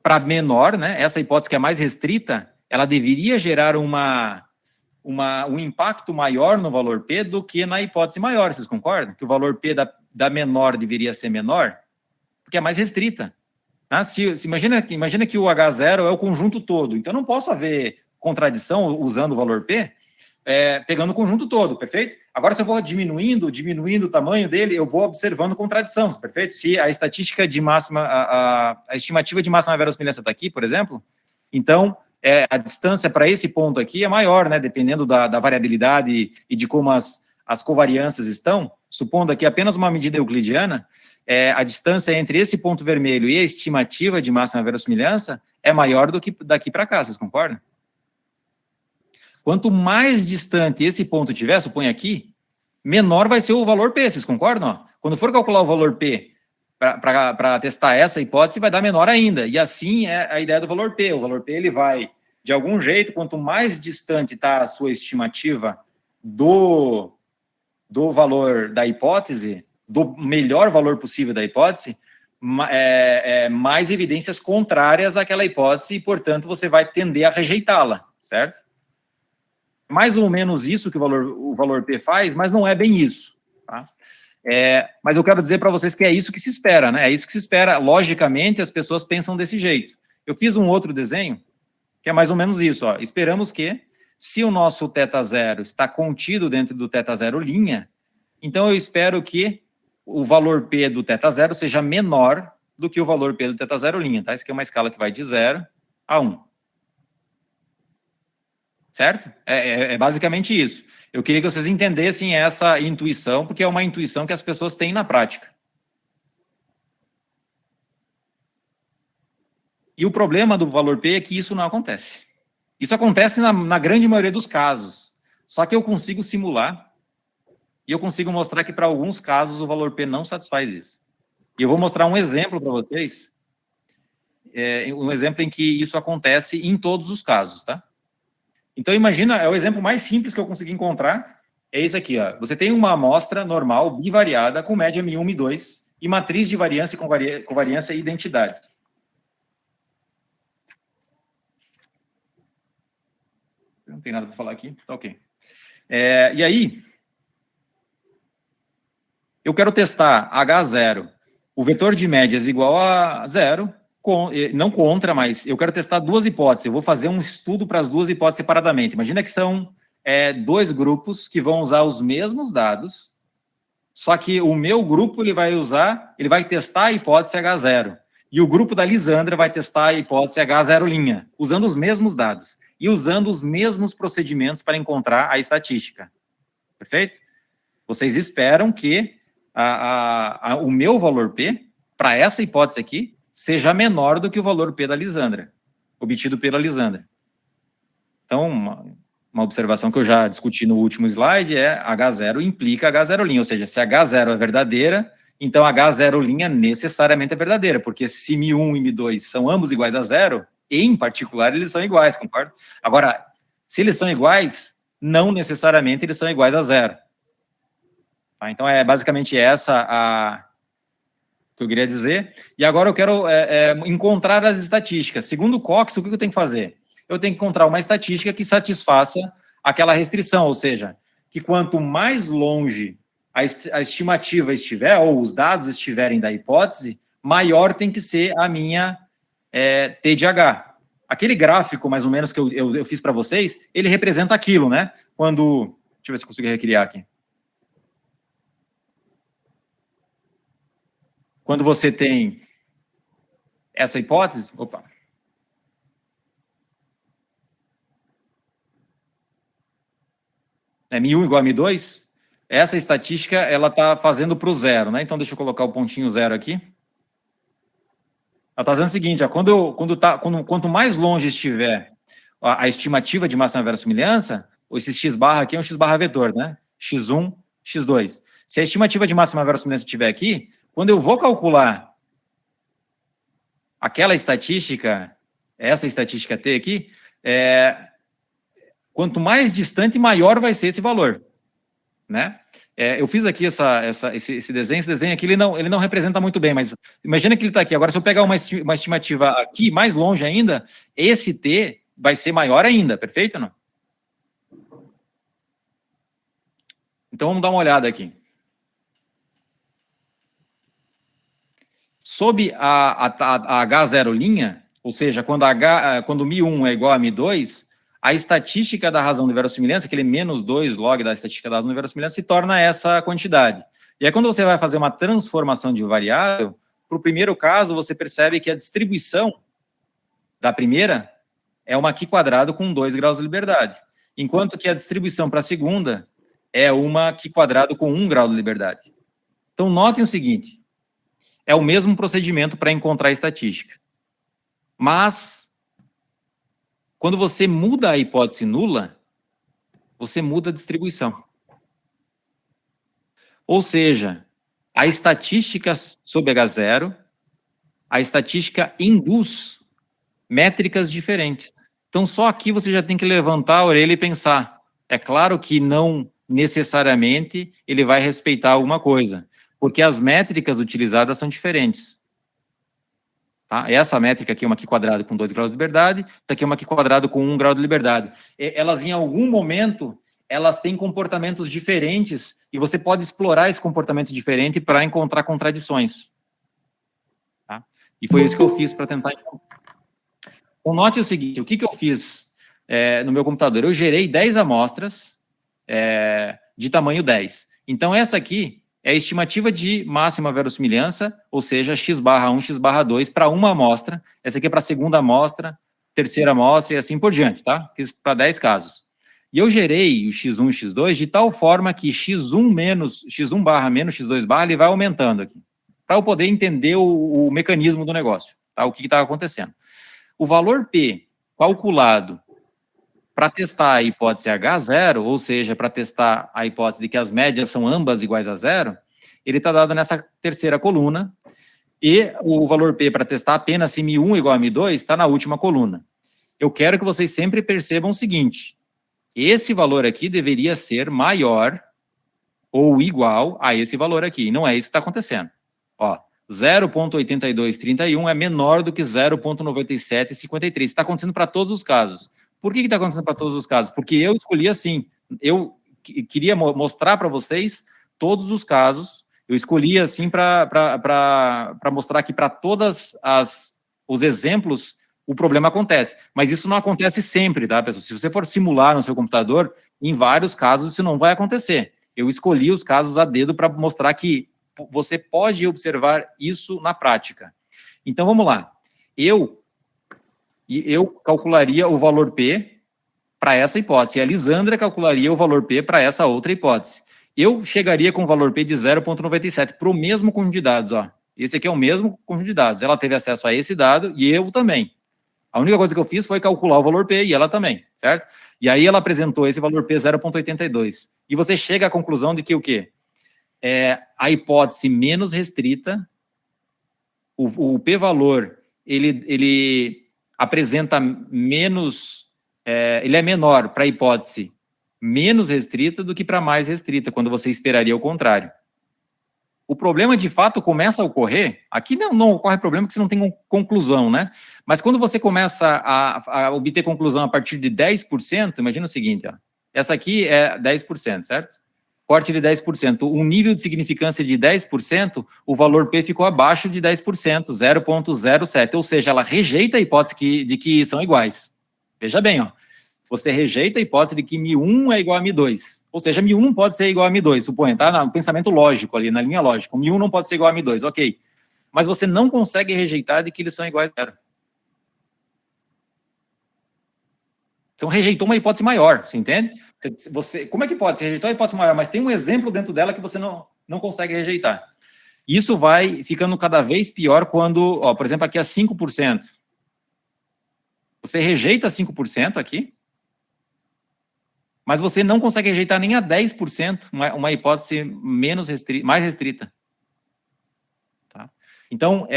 para menor, né? Essa hipótese que é mais restrita, ela deveria gerar um impacto maior no valor P do que na hipótese maior, vocês concordam? Que o valor P da menor deveria ser menor, porque é mais restrita. Tá? Imagina que o H0 é o conjunto todo, então não posso haver contradição usando o valor P, pegando o conjunto todo, perfeito? Agora, se eu vou diminuindo o tamanho dele, eu vou observando contradição, perfeito? Se a estatística de máxima, a estimativa de máxima verossimilhança está aqui, por exemplo, então a distância para esse ponto aqui é maior, né? Dependendo da variabilidade e de como as covariâncias estão, supondo aqui apenas uma medida euclidiana, a distância entre esse ponto vermelho e a estimativa de máxima verossimilhança é maior do que daqui para cá, vocês concordam? Quanto mais distante esse ponto tiver, suponha aqui, menor vai ser o valor P, vocês concordam? Quando for calcular o valor P para testar essa hipótese, vai dar menor ainda. E assim é a ideia do valor P. O valor P, ele vai, de algum jeito, quanto mais distante está a sua estimativa do valor da hipótese, do melhor valor possível da hipótese, mais evidências contrárias àquela hipótese e, portanto, você vai tender a rejeitá-la, certo? Mais ou menos isso que o valor P faz, mas não é bem isso, tá? Mas eu quero dizer para vocês que é isso que se espera, né? É isso que se espera. Logicamente, as pessoas pensam desse jeito. Eu fiz um outro desenho, que é mais ou menos isso, ó. Esperamos que, se o nosso θ0 está contido dentro do θ0', então eu espero que o valor P do θ0 seja menor do que o valor P do θ0', tá? Isso aqui é uma escala que vai de 0 a 1. certo? É basicamente isso. Eu queria que vocês entendessem essa intuição, porque é uma intuição que as pessoas têm na prática. E o problema do valor P é que isso não acontece. Isso acontece na grande maioria dos casos. Só que eu consigo simular e eu consigo mostrar que para alguns casos o valor P não satisfaz isso. E eu vou mostrar um exemplo para vocês, um exemplo em que isso acontece em todos os casos, tá? Então, imagina, é o exemplo mais simples que eu consegui encontrar, é isso aqui, ó. Você tem uma amostra normal, bivariada, com média M1, M2, e matriz de variância com covariância e identidade. Não tem nada para falar aqui, tá ok. E aí, eu quero testar H0, o vetor de médias igual a 0, não contra, mas eu quero testar duas hipóteses. Eu vou fazer um estudo para as duas hipóteses separadamente. Imagina que são dois grupos que vão usar os mesmos dados, só que o meu grupo ele vai testar a hipótese H0, e o grupo da Lisandra vai testar a hipótese H0', usando os mesmos dados e usando os mesmos procedimentos para encontrar a estatística. Perfeito? Vocês esperam que o meu valor P, para essa hipótese aqui, seja menor do que o valor P da Lisandra, obtido pela Lisandra. Então, uma observação que eu já discuti no último slide é H0 implica H0', ou seja, se H0 é verdadeira, então H0' necessariamente é verdadeira, porque se M1 e M2 são ambos iguais a 0, em particular eles são iguais, concorda? Agora, se eles são iguais, não necessariamente eles são iguais a 0. Tá? Então, é basicamente essa que eu queria dizer. E agora eu quero encontrar as estatísticas. Segundo o Cox, o que eu tenho que fazer? Eu tenho que encontrar uma estatística que satisfaça aquela restrição, ou seja, que quanto mais longe a estimativa estiver, ou os dados estiverem da hipótese, maior tem que ser a minha T de H. Aquele gráfico, mais ou menos, que eu fiz para vocês, ele representa aquilo, né? Quando... Deixa eu ver se eu consigo recriar aqui. Quando você tem essa hipótese... Opa! M1 igual a M2, essa estatística, ela está fazendo para o zero, né? Então, deixa eu colocar o pontinho zero aqui. Ela está dizendo o seguinte, ó, quanto mais longe estiver a estimativa de máxima verossimilhança, esse x barra aqui é um x barra vetor, né? x1, x2. Se a estimativa de máxima verossimilhança estiver aqui, quando eu vou calcular aquela estatística, essa estatística T aqui, quanto mais distante, maior vai ser esse valor, né? Eu fiz aqui esse desenho aqui, ele não representa muito bem, mas imagina que ele está aqui. Agora, se eu pegar uma estimativa aqui, mais longe ainda, esse T vai ser maior ainda, perfeito ou não? Então, vamos dar uma olhada aqui. Sob a H0', ou seja, quando Mi1 é igual a Mi2, a estatística da razão de verossimilhança, aquele menos 2 log da estatística da razão de verossimilhança, se torna essa quantidade. E aí, quando você vai fazer uma transformação de variável, para o primeiro caso, você percebe que a distribuição da primeira é uma aqui quadrado com 2 graus de liberdade, enquanto que a distribuição para a segunda é uma aqui quadrado com 1 grau de liberdade. Então, notem o seguinte, é o mesmo procedimento para encontrar a estatística. Mas, quando você muda a hipótese nula, você muda a distribuição. Ou seja, a estatística sob H0, a estatística induz métricas diferentes. Então, só aqui você já tem que levantar a orelha e pensar. É claro que não necessariamente ele vai respeitar alguma coisa, porque as métricas utilizadas são diferentes. Tá? Essa métrica aqui é uma aqui quadrado com 2 graus de liberdade, essa aqui é uma aqui quadrado com 1 grau de liberdade. Elas, em algum momento, elas têm comportamentos diferentes e você pode explorar esse comportamento diferente para encontrar contradições. Tá? E foi isso que eu fiz para tentar encontrar. Então, note o seguinte, o que eu fiz no meu computador? Eu gerei 10 amostras de tamanho 10. Então, essa aqui é a estimativa de máxima verossimilhança, ou seja, x barra 1, x barra 2, para uma amostra. Essa aqui é para a segunda amostra, terceira amostra e assim por diante, tá? Fiz para 10 casos. E eu gerei o x1 e x2 de tal forma que x1 barra menos x2 barra, ele vai aumentando aqui, para eu poder entender o mecanismo do negócio, tá? O que está acontecendo. O valor P calculado para testar a hipótese H0, ou seja, para testar a hipótese de que as médias são ambas iguais a zero, ele está dado nessa terceira coluna, e o valor P para testar apenas se μ1 igual a μ2 está na última coluna. Eu quero que vocês sempre percebam o seguinte: esse valor aqui deveria ser maior ou igual a esse valor aqui. Não é isso que está acontecendo. Ó, 0,8231 é menor do que 0,9753. Está acontecendo para todos os casos. Por que está acontecendo para todos os casos? Porque eu escolhi assim. Eu queria mostrar para vocês todos os casos. Eu escolhi assim para mostrar que para todas os exemplos o problema acontece. Mas isso não acontece sempre, tá, pessoal? Se você for simular no seu computador, em vários casos isso não vai acontecer. Eu escolhi os casos a dedo para mostrar que você pode observar isso na prática. Então, vamos lá. Eu calcularia o valor P para essa hipótese, e a Lisandra calcularia o valor P para essa outra hipótese. Eu chegaria com o valor P de 0,97 para o mesmo conjunto de dados. Ó. Esse aqui é o mesmo conjunto de dados. Ela teve acesso a esse dado e eu também. A única coisa que eu fiz foi calcular o valor P e ela também, certo? E aí ela apresentou esse valor P 0,82. E você chega à conclusão de que o quê? A hipótese menos restrita, o p-valor, ele apresenta menos, ele é menor para a hipótese menos restrita do que para mais restrita, quando você esperaria o contrário. O problema, de fato, começa a ocorrer, aqui não ocorre problema porque você não tem conclusão, né? Mas quando você começa a obter conclusão a partir de 10%, imagina o seguinte, ó, essa aqui é 10%, certo? Corte de 10%, um nível de significância de 10%, o valor P ficou abaixo de 10%, 0,07, ou seja, ela rejeita a hipótese de que são iguais. Veja bem, ó, você rejeita a hipótese de que μ1 é igual a μ2, ou seja, μ1 não pode ser igual a μ2, suponha, tá? No pensamento lógico ali, na linha lógica, μ1 não pode ser igual a μ2, ok. Mas você não consegue rejeitar de que eles são iguais a zero. Então, rejeitou uma hipótese maior, você entende? Como é que pode? Você rejeitou a hipótese maior, mas tem um exemplo dentro dela que você não consegue rejeitar. Isso vai ficando cada vez pior quando, ó, por exemplo, aqui é 5%. Você rejeita 5% aqui, mas você não consegue rejeitar nem a 10%, uma hipótese mais restrita. Tá? Então,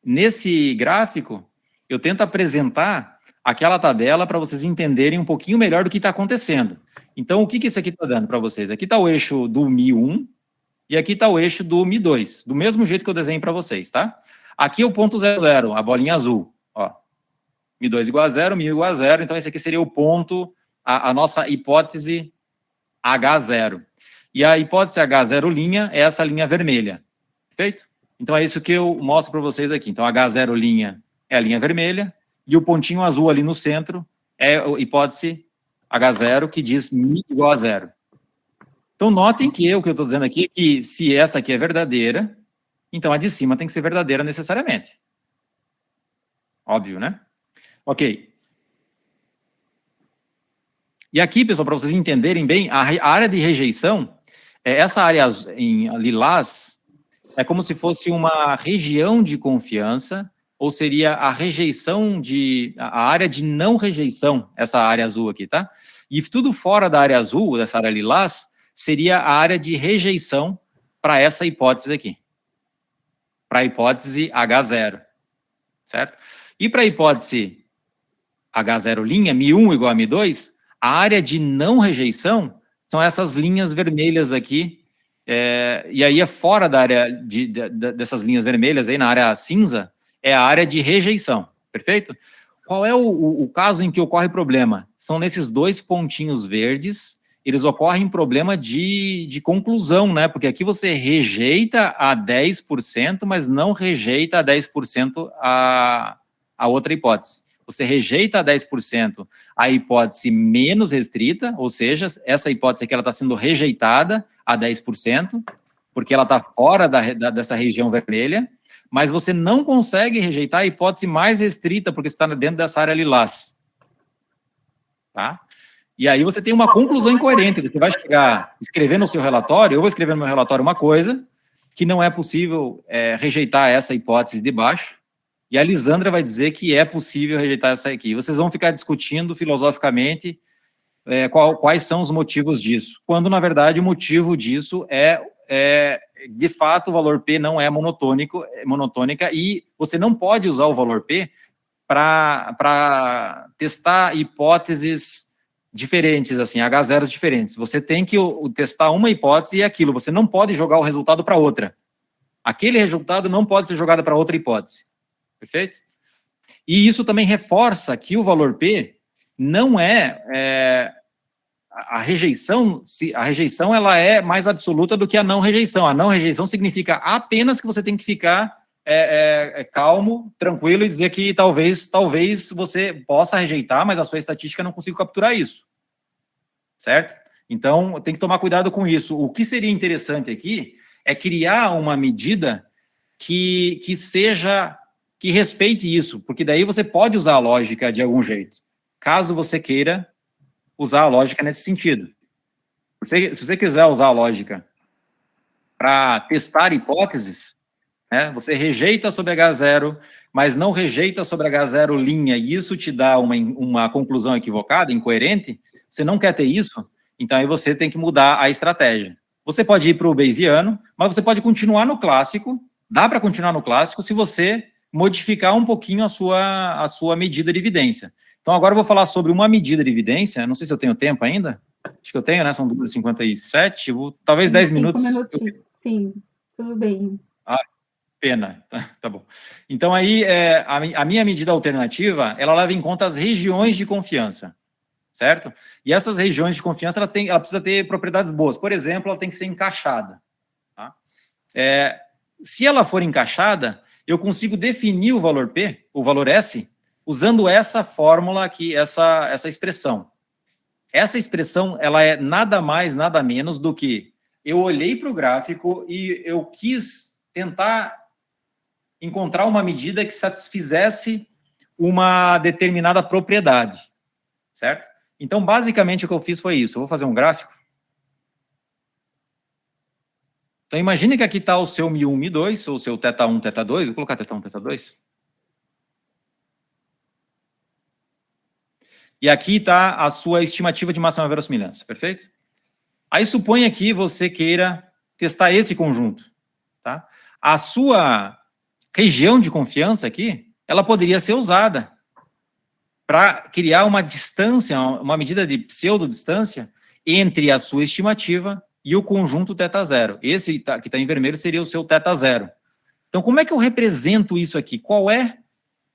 nesse gráfico, eu tento apresentar aquela tabela para vocês entenderem um pouquinho melhor do que está acontecendo. Então, o que isso aqui está dando para vocês? Aqui está o eixo do μ1 e aqui está o eixo do μ2, do mesmo jeito que eu desenhei para vocês, tá? Aqui é o ponto 00, a bolinha azul, ó. μ2 igual a zero, μ igual a zero, então esse aqui seria o ponto, a nossa hipótese H0. E a hipótese H0' é essa linha vermelha, perfeito? Então é isso que eu mostro para vocês aqui. Então H0' é a linha vermelha, e o pontinho azul ali no centro é a hipótese H0, que diz μ igual a zero. Então, notem que o que eu estou dizendo aqui é que se essa aqui é verdadeira, então a de cima tem que ser verdadeira necessariamente. Óbvio, né? Ok. E aqui, pessoal, para vocês entenderem bem, a área de rejeição, essa área em lilás, é como se fosse uma região de confiança, ou seria a rejeição a área de não rejeição, essa área azul aqui, tá? E tudo fora da área azul, dessa área lilás, seria a área de rejeição para essa hipótese aqui. Para a hipótese H0, certo? E para a hipótese H0', μ1 igual a μ2, a área de não rejeição são essas linhas vermelhas aqui, e aí fora da área dessas linhas vermelhas, aí na área cinza, é a área de rejeição, perfeito? Qual é o caso em que ocorre problema? São nesses dois pontinhos verdes, eles ocorrem problema de conclusão, né? Porque aqui você rejeita a 10%, mas não rejeita a 10% a outra hipótese. Você rejeita a 10% a hipótese menos restrita, ou seja, essa hipótese aqui ela está sendo rejeitada a 10%, porque ela está fora dessa região vermelha, mas você não consegue rejeitar a hipótese mais restrita, porque está dentro dessa área lilás. tá? E aí você tem uma conclusão incoerente, você vai chegar, escrever no seu relatório, eu vou escrever no meu relatório uma coisa, que não é possível rejeitar essa hipótese de baixo, e a Lisandra vai dizer que é possível rejeitar essa aqui. Vocês vão ficar discutindo filosoficamente quais são os motivos disso, quando, na verdade, o motivo disso de fato, o valor P não é monotônica, e você não pode usar o valor P para testar hipóteses diferentes, assim, H0 diferentes. Você tem que testar uma hipótese e aquilo, você não pode jogar o resultado para outra. Aquele resultado não pode ser jogado para outra hipótese. Perfeito? E isso também reforça que o valor P não a rejeição ela é mais absoluta do que a não rejeição. A não rejeição significa apenas que você tem que ficar calmo, tranquilo e dizer que talvez você possa rejeitar, mas a sua estatística não consiga capturar isso. Certo? Então, tem que tomar cuidado com isso. O que seria interessante aqui é criar uma medida que respeite isso, porque daí você pode usar a lógica de algum jeito, caso você queira usar a lógica nesse sentido. Se você quiser usar a lógica para testar hipóteses, né, você rejeita sobre H0, mas não rejeita sobre H0 linha, e isso te dá uma conclusão equivocada, incoerente, você não quer ter isso, então aí você tem que mudar a estratégia. Você pode ir para o Bayesiano, mas você pode continuar no clássico, dá para continuar no clássico se você modificar um pouquinho a sua medida de evidência. Então, agora eu vou falar sobre uma medida de evidência, não sei se eu tenho tempo ainda, acho que eu tenho, né, são 2h57, talvez 10 minutos. 5 minutinhos, sim, tudo bem. Pena, tá bom. Então, aí, a minha medida alternativa, ela leva em conta as regiões de confiança, certo? E essas regiões de confiança, ela precisa ter propriedades boas. Por exemplo, ela tem que ser encaixada. Tá? Se ela for encaixada, eu consigo definir o valor P, o valor S, usando essa fórmula aqui, essa expressão. Essa expressão, ela é nada mais, nada menos do que eu olhei para o gráfico e eu quis tentar encontrar uma medida que satisfizesse uma determinada propriedade, certo? Então, basicamente, o que eu fiz foi isso. Eu vou fazer um gráfico. Então, imagine que aqui está o seu μ1, μ2, ou o seu θ1, θ2. Vou colocar θ1, θ2. E aqui está a sua estimativa de máxima verossimilhança, perfeito? Aí suponha que você queira testar esse conjunto, tá? A sua região de confiança aqui, ela poderia ser usada para criar uma distância, uma medida de pseudodistância entre a sua estimativa e o conjunto θ0. Esse que está em vermelho seria o seu θ0. Então, como é que eu represento isso aqui? Qual é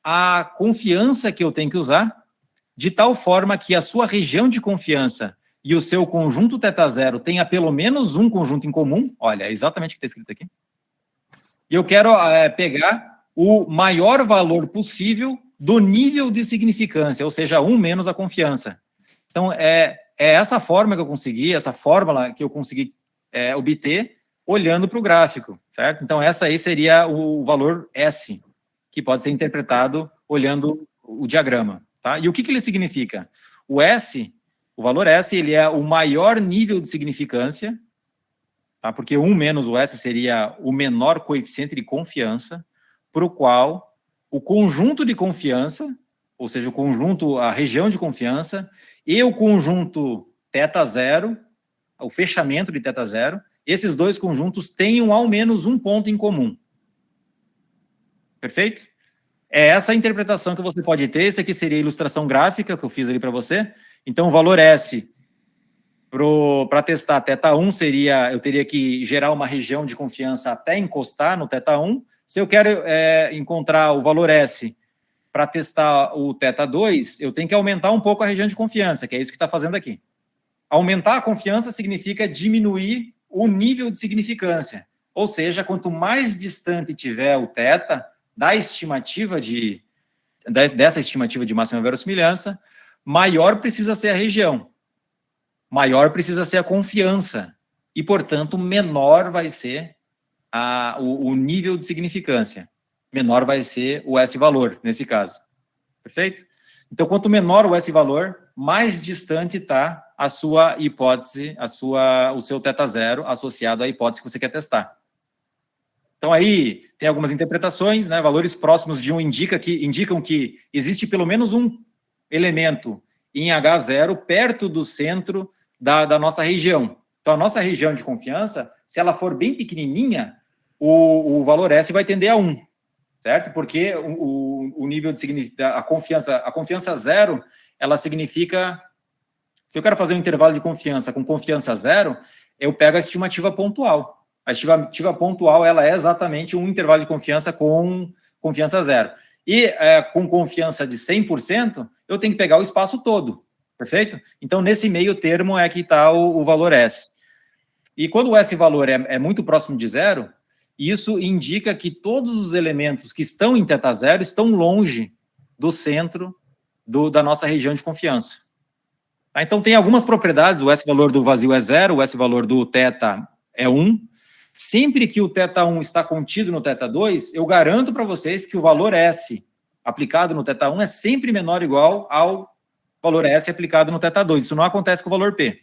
a confiança que eu tenho que usar de tal forma que a sua região de confiança e o seu conjunto θ0 tenha pelo menos um conjunto em comum? Olha, é exatamente o que está escrito aqui. E eu quero pegar o maior valor possível do nível de significância, ou seja, 1 menos a confiança. Então, é essa forma que eu consegui, essa fórmula que eu consegui obter olhando para o gráfico, certo? Então, essa aí seria o valor S, que pode ser interpretado olhando o diagrama, tá? E o que ele significa? O S, o valor S, ele é o maior nível de significância, tá? Porque 1 menos o S seria o menor coeficiente de confiança, para o qual o conjunto de confiança, ou seja, o conjunto, a região de confiança, e o conjunto θ0, o fechamento de θ0, esses dois conjuntos tenham ao menos um ponto em comum. Perfeito? É essa a interpretação que você pode ter. Essa aqui seria a ilustração gráfica que eu fiz ali para você. Então, o valor S para testar θ1 seria, eu teria que gerar uma região de confiança até encostar no θ1. Se eu quero encontrar o valor S para testar o θ2, eu tenho que aumentar um pouco a região de confiança, que é isso que está fazendo aqui. Aumentar a confiança significa diminuir o nível de significância. Ou seja, quanto mais distante tiver o θ da estimativa dessa estimativa de máxima verossimilhança, maior precisa ser a região, maior precisa ser a confiança, e, portanto, menor vai ser o nível de significância. Menor vai ser o S-valor, nesse caso. Perfeito? Então, quanto menor o S-valor, mais distante está a sua hipótese, o seu θ0 associado à hipótese que você quer testar. Então, aí tem algumas interpretações, né? Valores próximos de 1 indicam que existe pelo menos um elemento em H0 perto do centro da nossa região. Então, a nossa região de confiança, se ela for bem pequenininha, o valor S vai tender a 1, certo? Porque o nível de a confiança zero, ela significa... Se eu quero fazer um intervalo de confiança com confiança zero, eu pego a estimativa pontual. A estimativa pontual, ela é exatamente um intervalo de confiança com confiança zero. E com confiança de 100%, eu tenho que pegar o espaço todo, perfeito? Então, nesse meio termo é que está o valor S. E quando o S-valor é muito próximo de zero, isso indica que todos os elementos que estão em θ0 estão longe do centro da nossa região de confiança. Tá? Então, tem algumas propriedades, o S-valor do vazio é 0, o S-valor do θ é 1. Sempre que o θ1 está contido no θ2, eu garanto para vocês que o valor S aplicado no θ1 é sempre menor ou igual ao valor S aplicado no θ2. Isso não acontece com o valor P.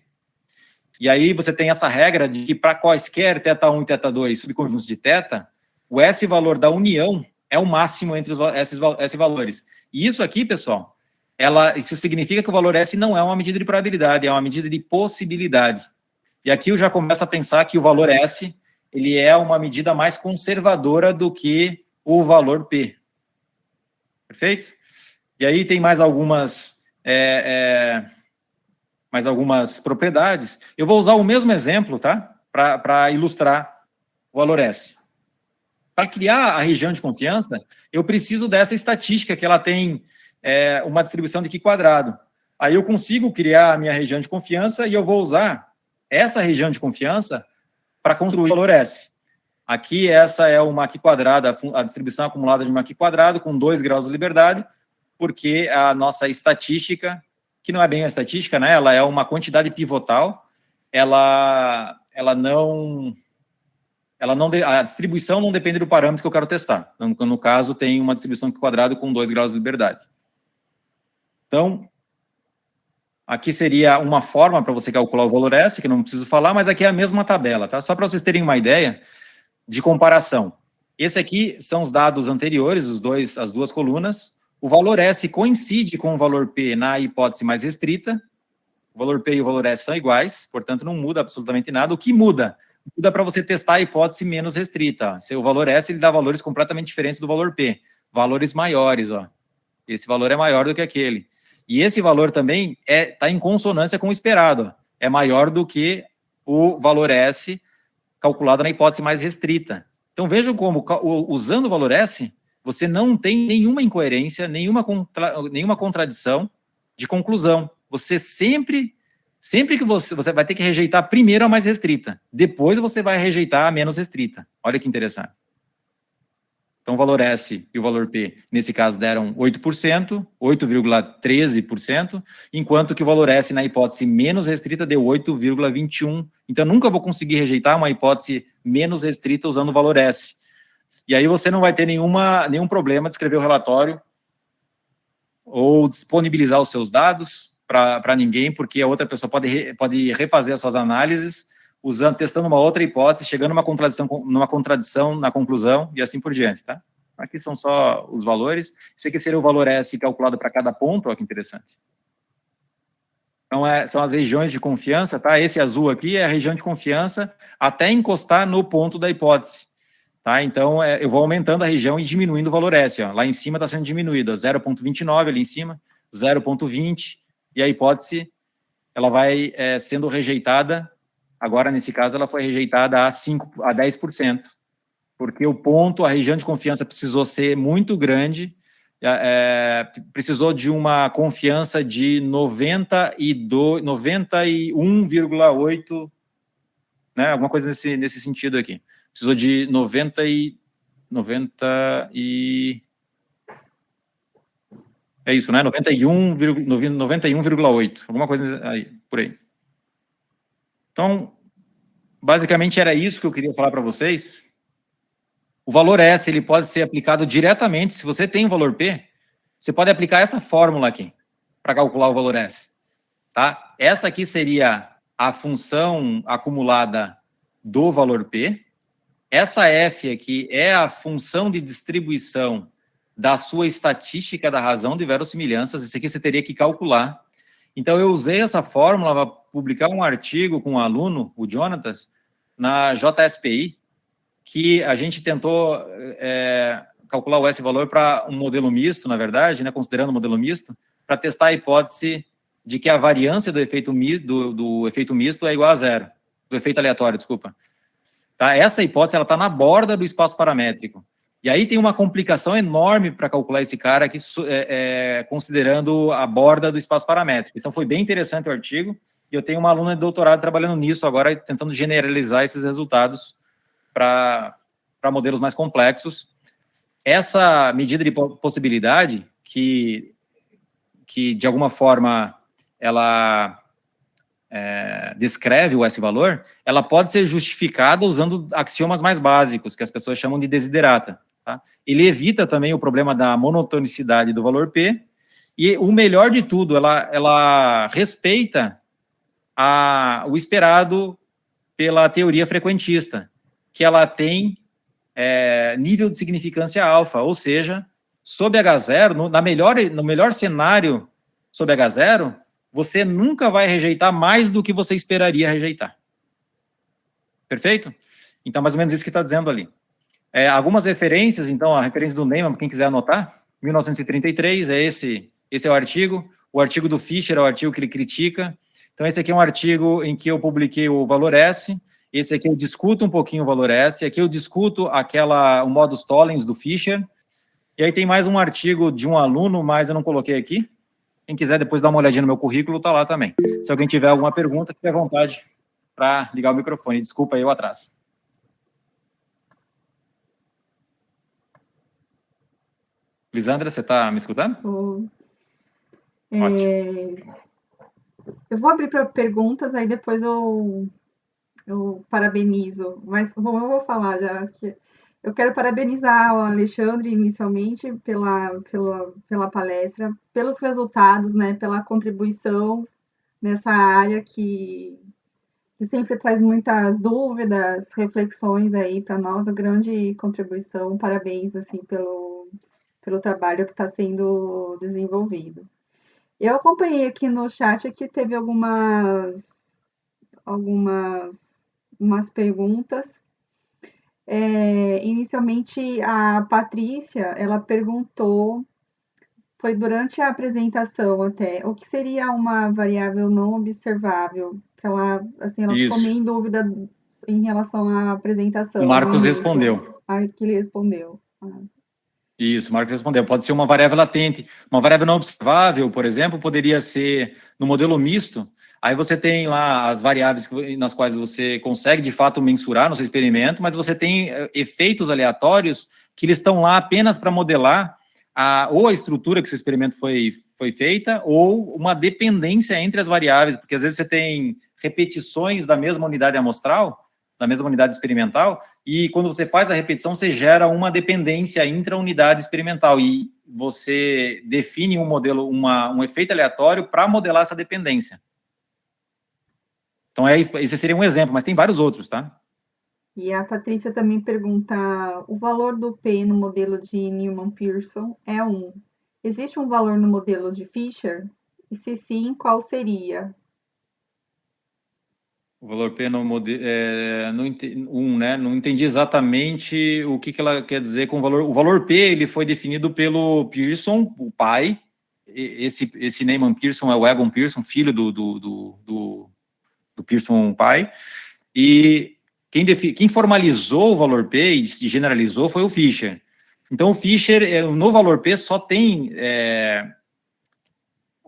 E aí você tem essa regra de que para quaisquer θ1 e θ2 subconjuntos de θ, o S-valor da união é o máximo entre esses valores. E isso aqui, pessoal, isso significa que o valor S não é uma medida de probabilidade, é uma medida de possibilidade. E aqui eu já começo a pensar que o valor S ele é uma medida mais conservadora do que o valor P. Perfeito? E aí tem mais algumas propriedades. Eu vou usar o mesmo exemplo, tá? Para ilustrar o valor S. Para criar a região de confiança, eu preciso dessa estatística que ela tem uma distribuição de Q². Aí eu consigo criar a minha região de confiança e eu vou usar essa região de confiança para construir o valor S. Aqui, essa é uma Q², a distribuição acumulada de uma Q² com 2 graus de liberdade, porque a nossa estatística, que não é bem a estatística, né? Ela é uma quantidade pivotal, a distribuição não depende do parâmetro que eu quero testar. No caso, tem uma distribuição Q² com 2 graus de liberdade. Então, aqui seria uma forma para você calcular o valor S, que não preciso falar, mas aqui é a mesma tabela, tá? Só para vocês terem uma ideia de comparação. Esse aqui são os dados anteriores, as duas colunas. O valor S coincide com o valor P na hipótese mais restrita. O valor P e o valor S são iguais, portanto, não muda absolutamente nada. O que muda? Muda para você testar a hipótese menos restrita. O valor S ele dá valores completamente diferentes do valor P. Valores maiores, ó. Esse valor é maior do que aquele. E esse valor também está em consonância com o esperado. É maior do que o valor S calculado na hipótese mais restrita. Então, vejam como, usando o valor S, você não tem nenhuma incoerência, nenhuma contradição de conclusão. Você sempre que você vai ter que rejeitar primeiro a mais restrita, depois você vai rejeitar a menos restrita. Olha que interessante. Então, o valor S e o valor P, nesse caso, deram 8%, 8,13%, enquanto que o valor S na hipótese menos restrita deu 8,21%. Então, eu nunca vou conseguir rejeitar uma hipótese menos restrita usando o valor S. E aí você não vai ter nenhum problema de escrever o relatório ou disponibilizar os seus dados para ninguém, porque a outra pessoa pode refazer as suas análises, testando uma outra hipótese, chegando numa contradição na conclusão e assim por diante, tá? Aqui são só os valores. Esse aqui seria o valor S calculado para cada ponto, olha que interessante. Então, são as regiões de confiança, tá? Esse azul aqui é a região de confiança até encostar no ponto da hipótese, tá? Então, eu vou aumentando a região e diminuindo o valor S, ó. Lá em cima está sendo diminuído, 0,29 ali em cima, 0,20, e a hipótese, ela vai sendo rejeitada. Agora, nesse caso, ela foi rejeitada a 10%, porque o ponto, a região de confiança precisou ser muito grande, precisou de uma confiança de 91,8, né, alguma coisa nesse sentido aqui. Precisou de 91,8, alguma coisa aí, por aí. Então, basicamente era isso que eu queria falar para vocês. O valor S ele pode ser aplicado diretamente. Se você tem o valor P, você pode aplicar essa fórmula aqui para calcular o valor S. tá? Essa aqui seria a função acumulada do valor P. Essa F aqui é a função de distribuição da sua estatística da razão de verossimilhanças. Isso aqui você teria que calcular. Então, eu usei essa fórmula para publicar um artigo com um aluno, o Jonatas, na JSPI, que a gente tentou calcular o S-valor para um modelo misto, na verdade, né, considerando o modelo misto, para testar a hipótese de que a variância do efeito misto é igual a zero, do efeito aleatório, desculpa. Tá? Essa hipótese está na borda do espaço paramétrico. E aí tem uma complicação enorme para calcular esse cara aqui, considerando a borda do espaço paramétrico. Então, foi bem interessante o artigo, e eu tenho uma aluna de doutorado trabalhando nisso agora, tentando generalizar esses resultados para modelos mais complexos. Essa medida de possibilidade, que de alguma forma ela descreve o S-valor, ela pode ser justificada usando axiomas mais básicos, que as pessoas chamam de desiderata. Tá? Ele evita também o problema da monotonicidade do valor P, e o melhor de tudo, ela respeita o esperado pela teoria frequentista, que ela tem nível de significância alfa, ou seja, sob H0, no melhor cenário sob H0, você nunca vai rejeitar mais do que você esperaria rejeitar. Perfeito? Então, mais ou menos isso que está dizendo ali. Algumas referências, então, a referência do Neyman, quem quiser anotar, 1933, esse é o artigo. O artigo do Fischer é o artigo que ele critica. Então, esse aqui é um artigo em que eu publiquei o valor S. Esse aqui eu discuto um pouquinho o valor S. Aqui eu discuto o modus tollens do Fischer. E aí tem mais um artigo de um aluno, mas eu não coloquei aqui. Quem quiser depois dar uma olhadinha no meu currículo, está lá também. Se alguém tiver alguma pergunta, fique à vontade para ligar o microfone. Desculpa aí o atraso. Lisandra, você está me escutando? Ótimo. Eu vou abrir para perguntas, aí depois eu parabenizo. Mas eu vou falar já que eu quero parabenizar o Alexandre inicialmente pela palestra, pelos resultados, né, pela contribuição nessa área que sempre traz muitas dúvidas, reflexões aí para nós, uma grande contribuição. Parabéns assim pelo trabalho que está sendo desenvolvido. Eu acompanhei aqui no chat que teve algumas perguntas. Inicialmente, a Patrícia, ela perguntou, foi durante a apresentação até, o que seria uma variável não observável? Que ela ficou meio em dúvida em relação à apresentação. O Marcos respondeu. Que ele respondeu. Isso, o Marcos respondeu. Pode ser uma variável latente. Uma variável não observável, por exemplo, poderia ser no modelo misto. Aí você tem lá as variáveis nas quais você consegue, de fato, mensurar no seu experimento, mas você tem efeitos aleatórios que eles estão lá apenas para modelar ou a estrutura que o seu experimento foi feita, ou uma dependência entre as variáveis, porque às vezes você tem repetições da mesma unidade amostral, da mesma unidade experimental, e quando você faz a repetição, você gera uma dependência intra-unidade experimental, e você define um modelo, um efeito aleatório para modelar essa dependência. Então, esse seria um exemplo, mas tem vários outros, tá? E a Patrícia também pergunta, o valor do P no modelo de Newman-Pearson é 1. Existe um valor no modelo de Fischer? E se sim, qual seria? O valor P no modelo... né? Não entendi exatamente o que ela quer dizer com o valor. O valor P, ele foi definido pelo Pearson, o pai. Esse Neyman Pearson é o Egon Pearson, filho do Pearson pai. E quem formalizou o valor P e generalizou foi o Fischer. Então, o Fischer, no valor P, só tem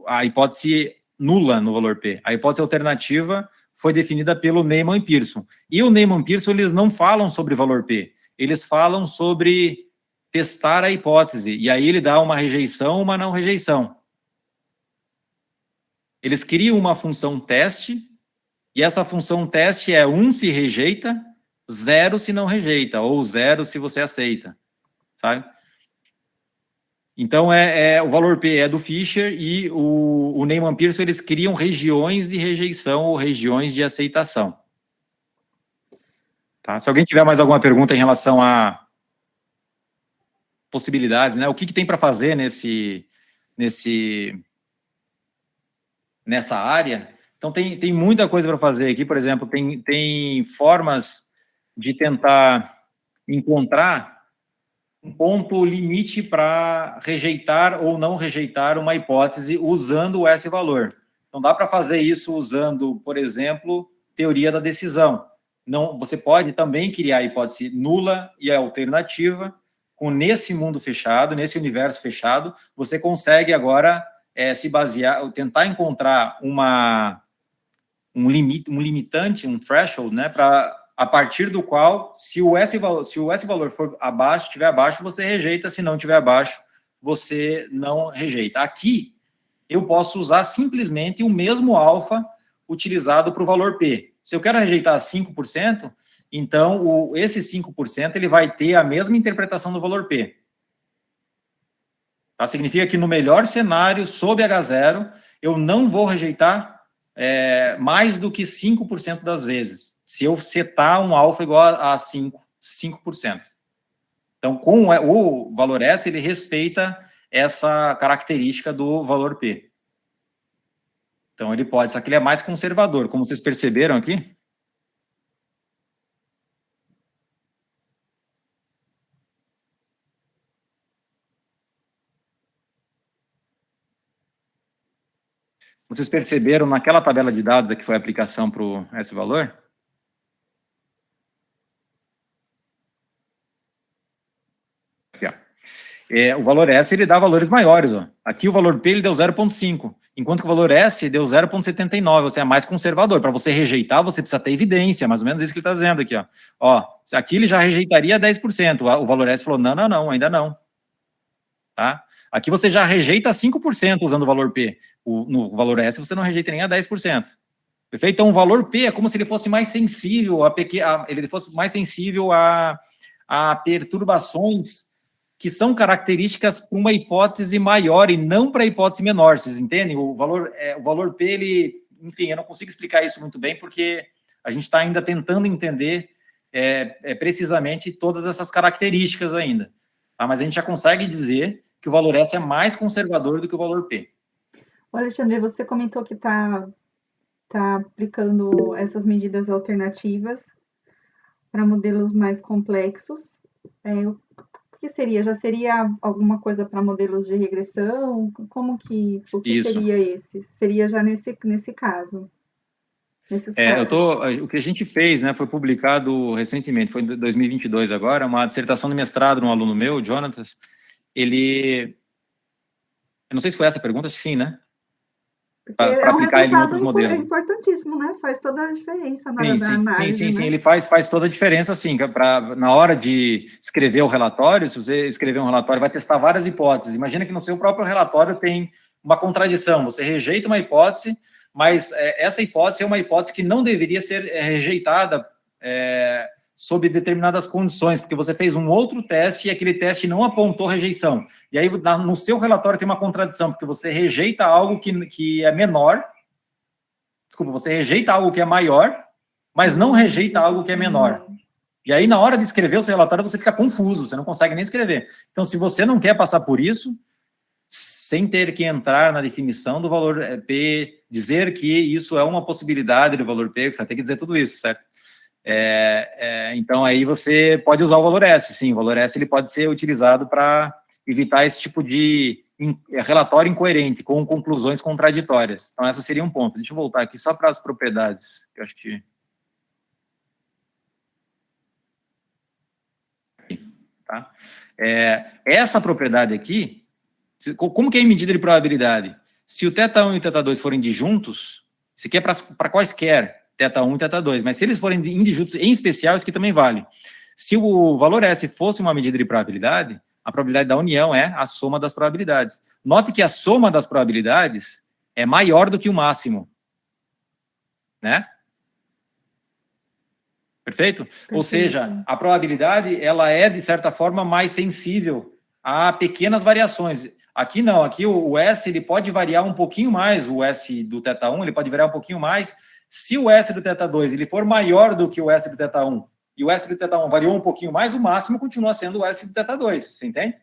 a hipótese nula no valor P. A hipótese alternativa foi definida pelo Neyman Pearson. E o Neyman Pearson, eles não falam sobre valor P, eles falam sobre testar a hipótese, e aí ele dá uma rejeição, uma não rejeição. Eles criam uma função teste, e essa função teste é 1 se rejeita, 0 se não rejeita, ou 0 se você aceita, sabe? Então, o valor P é do Fischer e o Neyman Pearson, eles criam regiões de rejeição ou regiões de aceitação. Tá? Se alguém tiver mais alguma pergunta em relação a possibilidades, né? O que tem para fazer nessa área? Então, tem muita coisa para fazer aqui. Por exemplo, tem formas de tentar encontrar um ponto limite para rejeitar ou não rejeitar uma hipótese usando o S-valor. Então, dá para fazer isso usando, por exemplo, teoria da decisão. Não, você pode também criar a hipótese nula e a alternativa. Nesse mundo fechado, nesse universo fechado, você consegue agora se basear, tentar encontrar um limitante, um threshold, né, a partir do qual, se o S-valor for abaixo, estiver abaixo, você rejeita, se não estiver abaixo, você não rejeita. Aqui, eu posso usar simplesmente o mesmo alfa utilizado para o valor P. Se eu quero rejeitar 5%, então esse 5% ele vai ter a mesma interpretação do valor P. Tá? Significa que no melhor cenário, sob H0, eu não vou rejeitar mais do que 5% das vezes, se eu setar um alfa igual a 5%. Então, com o valor S, ele respeita essa característica do valor P. Então, ele pode, só que ele é mais conservador, como vocês perceberam aqui. Vocês perceberam naquela tabela de dados que foi a aplicação para o S-valor? Aqui, ó. O valor S, ele dá valores maiores, ó. Aqui o valor P, ele deu 0,5, enquanto que o valor S deu 0,79, ou seja, é mais conservador. Para você rejeitar, você precisa ter evidência, mais ou menos isso que ele está dizendo aqui, ó. Aqui ele já rejeitaria 10%, o valor S falou, não, ainda não. Tá? Aqui você já rejeita 5% usando o valor P. No valor S, você não rejeita nem a 10%. Perfeito? Então, o valor P é como se ele fosse mais sensível a perturbações que são características para uma hipótese maior e não para a hipótese menor, vocês entendem? O valor P, ele, enfim, eu não consigo explicar isso muito bem, porque a gente está ainda tentando entender precisamente todas essas características ainda. Tá? Mas a gente já consegue dizer que o valor S é mais conservador do que o valor P. Alexandre, você comentou que está aplicando essas medidas alternativas para modelos mais complexos. O que seria? Já seria alguma coisa para modelos de regressão? O que seria esse? Seria já nesse caso? O que a gente fez, né, foi publicado recentemente, foi em 2022 agora, uma dissertação de mestrado de um aluno meu, Jonatas. Eu não sei se foi essa a pergunta, acho que sim, né? Para aplicar ele em outros modelos. É importantíssimo, né? Faz toda a diferença na hora da análise. Sim, ele faz toda a diferença, sim. Na hora de escrever o relatório, se você escrever um relatório, vai testar várias hipóteses. Imagina que no seu próprio relatório tem uma contradição. Você rejeita uma hipótese, mas essa hipótese é uma hipótese que não deveria ser rejeitada sob determinadas condições, porque você fez um outro teste e aquele teste não apontou rejeição. E aí, no seu relatório, tem uma contradição, porque você rejeita algo que é menor. Desculpa, você rejeita algo que é maior, mas não rejeita algo que é menor. E aí, na hora de escrever o seu relatório, você fica confuso, você não consegue nem escrever. Então, se você não quer passar por isso, sem ter que entrar na definição do valor P, dizer que isso é uma possibilidade do valor P, você vai ter que dizer tudo isso, certo? Então, aí você pode usar o valor S, sim. O valor S ele pode ser utilizado para evitar esse tipo de relatório incoerente, com conclusões contraditórias. Então, essa seria um ponto. Deixa eu voltar aqui só para as propriedades, que eu acho que... Tá? Essa propriedade aqui, como que é em medida de probabilidade? Se o θ1 e o θ2 forem disjuntos, isso aqui é para quaisquer, θ1 e θ2, mas se eles forem indisjuntos, em especial, isso aqui também vale. Se o valor S fosse uma medida de probabilidade, a probabilidade da união é a soma das probabilidades. Note que a soma das probabilidades é maior do que o máximo. Né? Perfeito? Ou seja, a probabilidade, ela é, de certa forma, mais sensível há pequenas variações. Aqui não, aqui o S ele pode variar um pouquinho mais, o S do θ1 ele pode variar um pouquinho mais. Se o S do θ2 ele for maior do que o S do θ1 e o S do θ1 variou um pouquinho mais, o máximo continua sendo o S do θ2, você entende?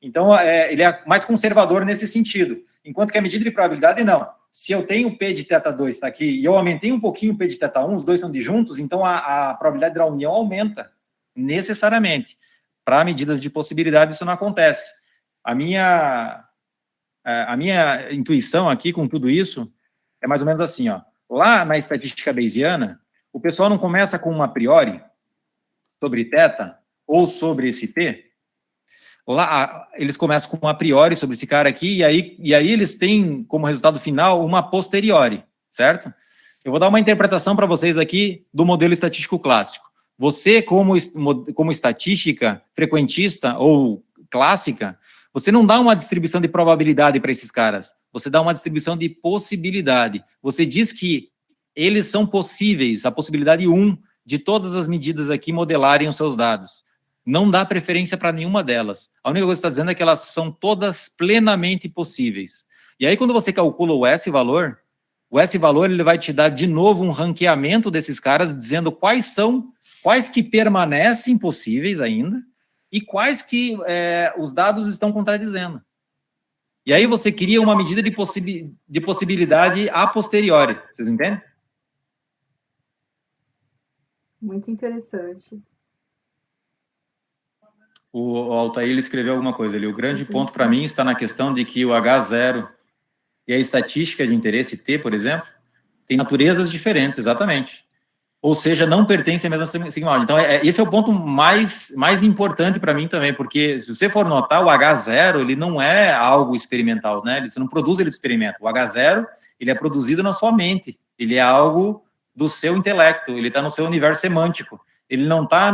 Então, ele é mais conservador nesse sentido. Enquanto que a medida de probabilidade, não. Se eu tenho P de θ2 está aqui e eu aumentei um pouquinho o P de θ1, os dois são disjuntos, então a probabilidade da união aumenta, necessariamente. Para medidas de possibilidade, isso não acontece. A minha intuição aqui com tudo isso é mais ou menos assim, ó. Lá na estatística bayesiana, o pessoal não começa com um a priori sobre θ ou sobre esse T. Lá eles começam com um a priori sobre esse cara aqui, e aí eles têm como resultado final uma posteriori, certo? Eu vou dar uma interpretação para vocês aqui do modelo estatístico clássico. Você, como estatística frequentista ou clássica, você não dá uma distribuição de probabilidade para esses caras, você dá uma distribuição de possibilidade. Você diz que eles são possíveis, a possibilidade 1 de todas as medidas aqui modelarem os seus dados. Não dá preferência para nenhuma delas. A única coisa que você está dizendo é que elas são todas plenamente possíveis. E aí, quando você calcula o S-valor, ele vai te dar de novo um ranqueamento desses caras, dizendo quais que permanecem possíveis ainda, e quais que os dados estão contradizendo. E aí você cria uma medida de possibilidade a posteriori. Vocês entendem? Muito interessante. O Altair ele escreveu alguma coisa ali. O grande ponto para mim está na questão de que o H0 e a estatística de interesse T, por exemplo, tem naturezas diferentes, exatamente. Ou seja, não pertencem à mesma sigma-ordem. Então, esse é o ponto mais importante para mim também, porque se você for notar, o H0, ele não é algo experimental, né? Você não produz ele de experimento. O H0, ele é produzido na sua mente. Ele é algo do seu intelecto, ele está no seu universo semântico. Ele não está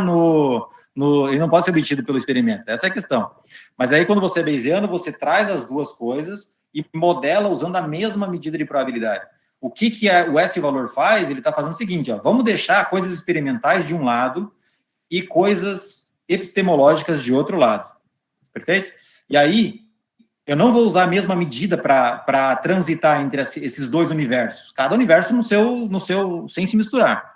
ele não pode ser obtido pelo experimento. Essa é a questão. Mas aí, quando você é bayesiano, você traz as duas coisas e modela usando a mesma medida de probabilidade. O que o S-valor faz? Ele está fazendo o seguinte, ó, vamos deixar coisas experimentais de um lado e coisas epistemológicas de outro lado. Perfeito? E aí, eu não vou usar a mesma medida para transitar entre esses dois universos. Cada universo no seu sem se misturar.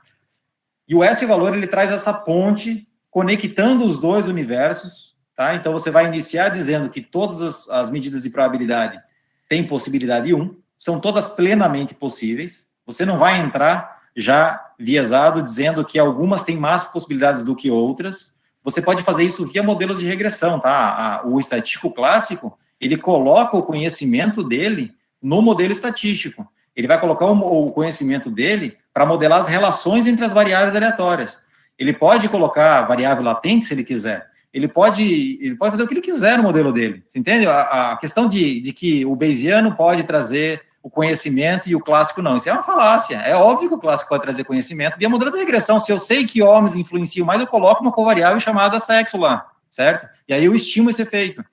E o S-valor, ele traz essa ponte conectando os dois universos, tá? Então, você vai iniciar dizendo que todas as medidas de probabilidade têm possibilidade 1, são todas plenamente possíveis. Você não vai entrar já viesado dizendo que algumas têm mais possibilidades do que outras. Você pode fazer isso via modelos de regressão, tá? O estatístico clássico, ele coloca o conhecimento dele no modelo estatístico. Ele vai colocar o conhecimento dele para modelar as relações entre as variáveis aleatórias. Ele pode colocar variável latente, se ele quiser. Ele pode fazer o que ele quiser no modelo dele. Você entende? A questão de que o bayesiano pode trazer o conhecimento e o clássico não. Isso é uma falácia. É óbvio que o clássico pode trazer conhecimento. Via modelo de regressão, se eu sei que homens influenciam mais, eu coloco uma covariável chamada sexo lá, certo? E aí eu estimo esse efeito.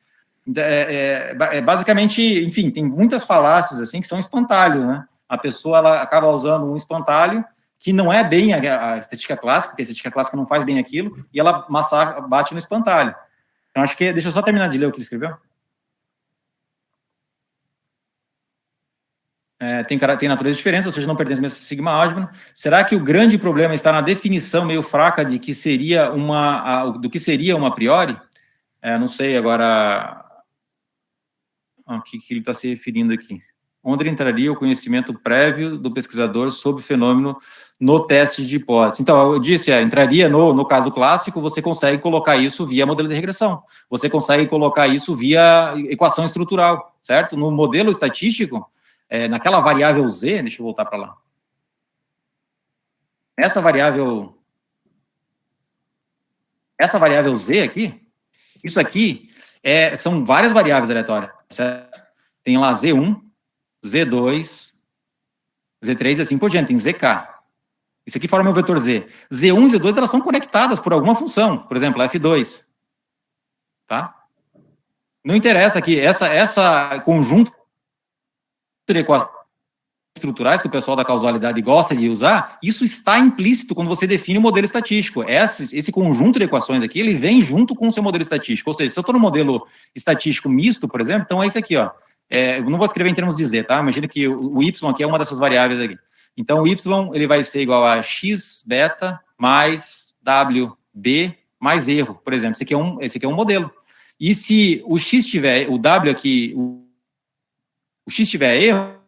Basicamente, enfim, tem muitas falácias assim que são espantalhos, né? A pessoa ela acaba usando um espantalho que não é bem a estatística clássica, porque a estatística clássica não faz bem aquilo, e ela bate no espantalho. Então, acho que... Deixa eu só terminar de ler o que ele escreveu. Tem natureza diferente, ou seja, não pertence a mesma sigma álgebra. Será que o grande problema está na definição meio fraca de que seria do que seria uma a priori? Não sei agora... O que ele está se referindo aqui? Onde entraria o conhecimento prévio do pesquisador sobre o fenômeno no teste de hipótese. Então, eu disse, entraria no caso clássico, você consegue colocar isso via modelo de regressão. Você consegue colocar isso via equação estrutural, certo? No modelo estatístico, naquela variável Z, deixa eu voltar para lá. Essa variável Z aqui, isso aqui são várias variáveis aleatórias, certo? Tem lá Z1, Z2, Z3 e assim por diante, tem ZK. Isso aqui forma o vetor Z. Z1 e Z2, elas são conectadas por alguma função, por exemplo, F2. Tá? Não interessa aqui, essa conjunto de equações estruturais que o pessoal da causalidade gosta de usar, isso está implícito quando você define o modelo estatístico. Esse conjunto de equações aqui, ele vem junto com o seu modelo estatístico. Ou seja, se eu estou no modelo estatístico misto, por exemplo, então é isso aqui, ó. Eu não vou escrever em termos de z, tá? Imagina que o y aqui é uma dessas variáveis aqui. Então, o y ele vai ser igual a x beta mais wb mais erro, por exemplo. Esse aqui é um modelo. E se o x tiver, o w aqui, o x tiver erro,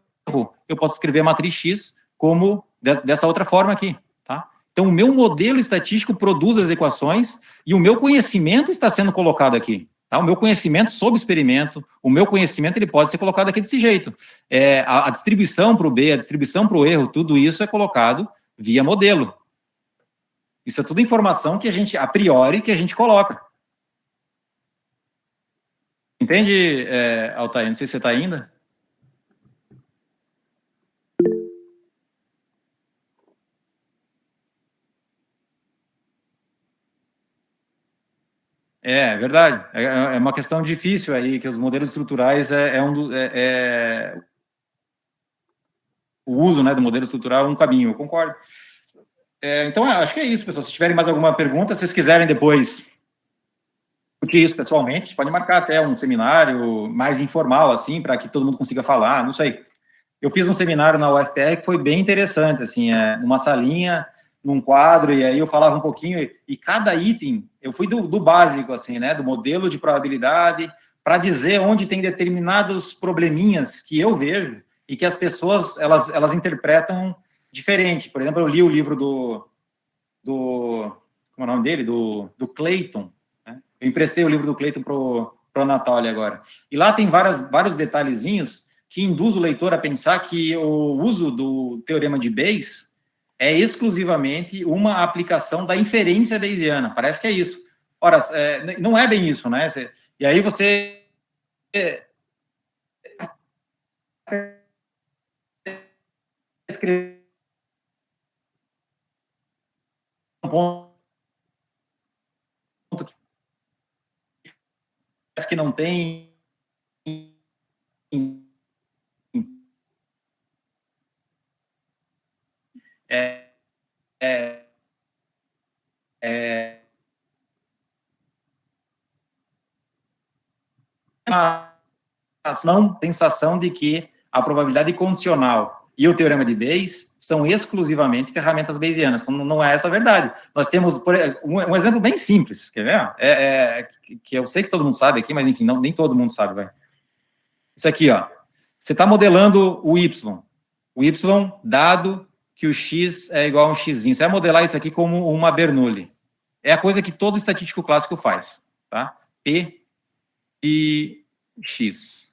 eu posso escrever a matriz X como dessa outra forma aqui, tá? Então, o meu modelo estatístico produz as equações e o meu conhecimento está sendo colocado aqui, tá? O meu conhecimento sob experimento, o meu conhecimento ele pode ser colocado aqui desse jeito. A distribuição para o B, a distribuição para o erro, tudo isso é colocado via modelo. Isso é tudo informação que a gente, a priori, que a gente coloca. Entende, Altair? Não sei se você está ainda. É verdade. É uma questão difícil aí, que os modelos estruturais o uso, né, do modelo estrutural é um caminho, eu concordo. Então, acho que é isso, pessoal. Se tiverem mais alguma pergunta, se vocês quiserem depois discutir isso pessoalmente, pode marcar até um seminário mais informal, assim, para que todo mundo consiga falar, não sei. Eu fiz um seminário na UFPR que foi bem interessante, assim, numa salinha, num quadro, e aí eu falava um pouquinho, e cada item, eu fui do básico, assim, né, do modelo de probabilidade, para dizer onde tem determinados probleminhas que eu vejo, e que as pessoas, elas interpretam diferente. Por exemplo, eu li o livro como é o nome dele? Do Clayton, né? Eu emprestei o livro do Clayton pro Anatoly agora. E lá tem vários detalhezinhos que induz o leitor a pensar que o uso do teorema de Bayes é exclusivamente uma aplicação da inferência bayesiana. Parece que é isso. Ora, não é bem isso, né? E aí você escreve um ponto que não tem é, é, é uma sensação de que a probabilidade condicional e o teorema de Bayes são exclusivamente ferramentas bayesianas, quando não é essa a verdade. Nós temos um exemplo bem simples, quer ver? Que eu sei que todo mundo sabe aqui, mas enfim, nem todo mundo sabe, vai. Isso aqui, ó. Você está modelando o Y. O Y dado que o X é igual a um X. Você vai modelar isso aqui como uma Bernoulli. É a coisa que todo estatístico clássico faz, tá? P e X.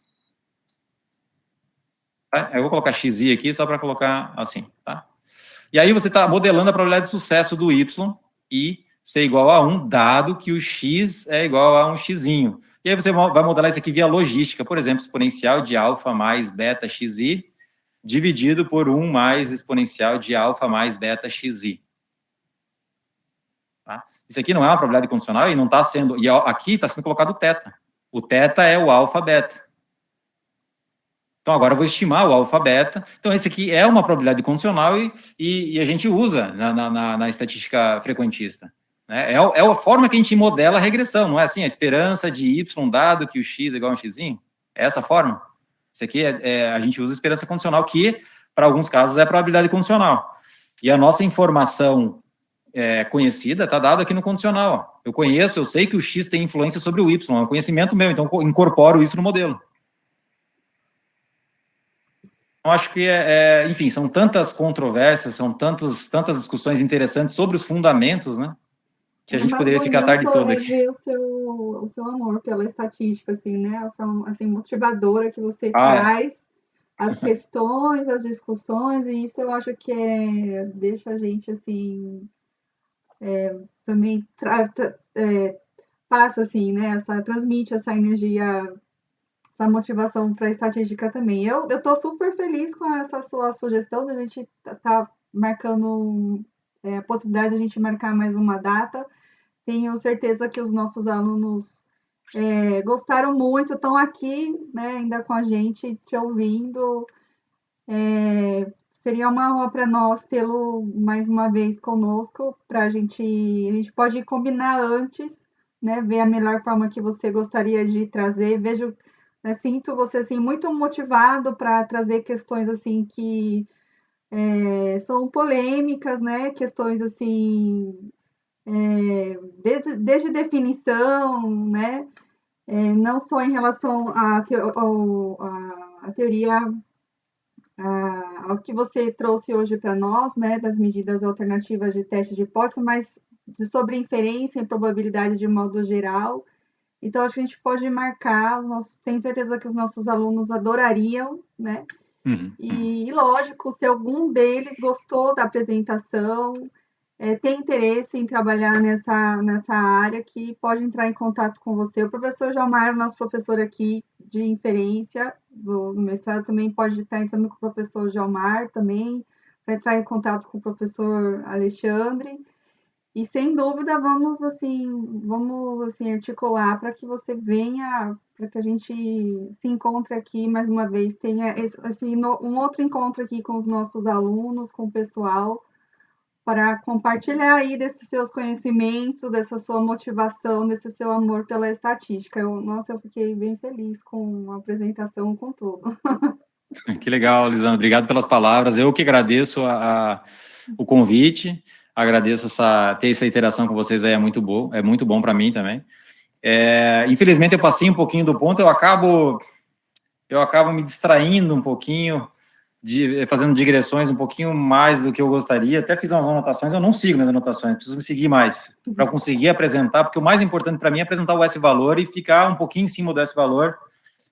Tá? Eu vou colocar XI aqui só para colocar assim, tá? E aí você está modelando a probabilidade de sucesso do Y e ser igual a 1, dado que o X é igual a um Xinho. E aí você vai modelar isso aqui via logística, por exemplo, exponencial de alfa mais beta xi, dividido por 1 mais exponencial de alfa mais beta xi. Tá? Isso aqui não é uma probabilidade condicional e não está sendo... E aqui está sendo colocado o θ. O θ é o alfa beta. Então, agora eu vou estimar o alfa beta. Então, esse aqui é uma probabilidade condicional e a gente usa na estatística frequentista. Né? É a forma que a gente modela a regressão, não é assim? A esperança de y dado que o x é igual a um xzinho? É essa forma? Isso aqui a gente usa esperança condicional, que, para alguns casos, é probabilidade condicional. E a nossa informação conhecida está dada aqui no condicional. Eu sei que o x tem influência sobre o y, é um conhecimento meu, então eu incorporo isso no modelo. Eu acho que, enfim, são tantas controvérsias, são tantas discussões interessantes sobre os fundamentos, né? Que a gente poderia ficar a tarde toda aqui. Ver o seu amor pela estatística, assim, né? A forma, assim, motivadora que você traz as questões, as discussões, e isso eu acho que deixa a gente, assim, também passa, assim, né? Transmite essa energia, essa motivação para a estatística também. Eu estou super feliz com essa sua sugestão de a gente tá marcando a possibilidade de a gente marcar mais uma data. Tenho certeza que os nossos alunos gostaram muito, estão aqui, né, ainda com a gente, te ouvindo. Seria uma honra para nós tê-lo mais uma vez conosco, para a gente pode combinar antes, né, ver a melhor forma que você gostaria de trazer. Vejo, né, sinto você assim muito motivado para trazer questões assim que são polêmicas, né, questões assim desde definição, né, não só em relação à teoria ao que você trouxe hoje para nós, né, das medidas alternativas de teste de hipótese, mas sobre inferência e probabilidade de modo geral. Então, acho que a gente pode marcar, tenho certeza que os nossos alunos adorariam, né? Uhum, uhum. E, lógico, se algum deles gostou da apresentação, tem interesse em trabalhar nessa área, que pode entrar em contato com você. O professor Jalmar, nosso professor aqui de inferência do mestrado, também pode estar entrando com o professor Jalmar também, para entrar em contato com o professor Alexandre. E sem dúvida vamos assim articular para que você venha, para que a gente se encontre aqui mais uma vez, tenha um outro encontro aqui com os nossos alunos, com o pessoal, para compartilhar aí desses seus conhecimentos, dessa sua motivação, desse seu amor pela estatística. Nossa, eu fiquei bem feliz com a apresentação, com tudo. Que legal, Lisandro. Obrigado pelas palavras. Eu que agradeço o convite, agradeço ter essa interação com vocês aí, é muito bom para mim também. Infelizmente, eu passei um pouquinho do ponto, eu acabo me distraindo um pouquinho, fazendo digressões um pouquinho mais do que eu gostaria. Até fiz umas anotações, eu não sigo minhas anotações, preciso me seguir mais para conseguir apresentar, porque o mais importante para mim é apresentar o S-valor e ficar um pouquinho em cima do S-valor.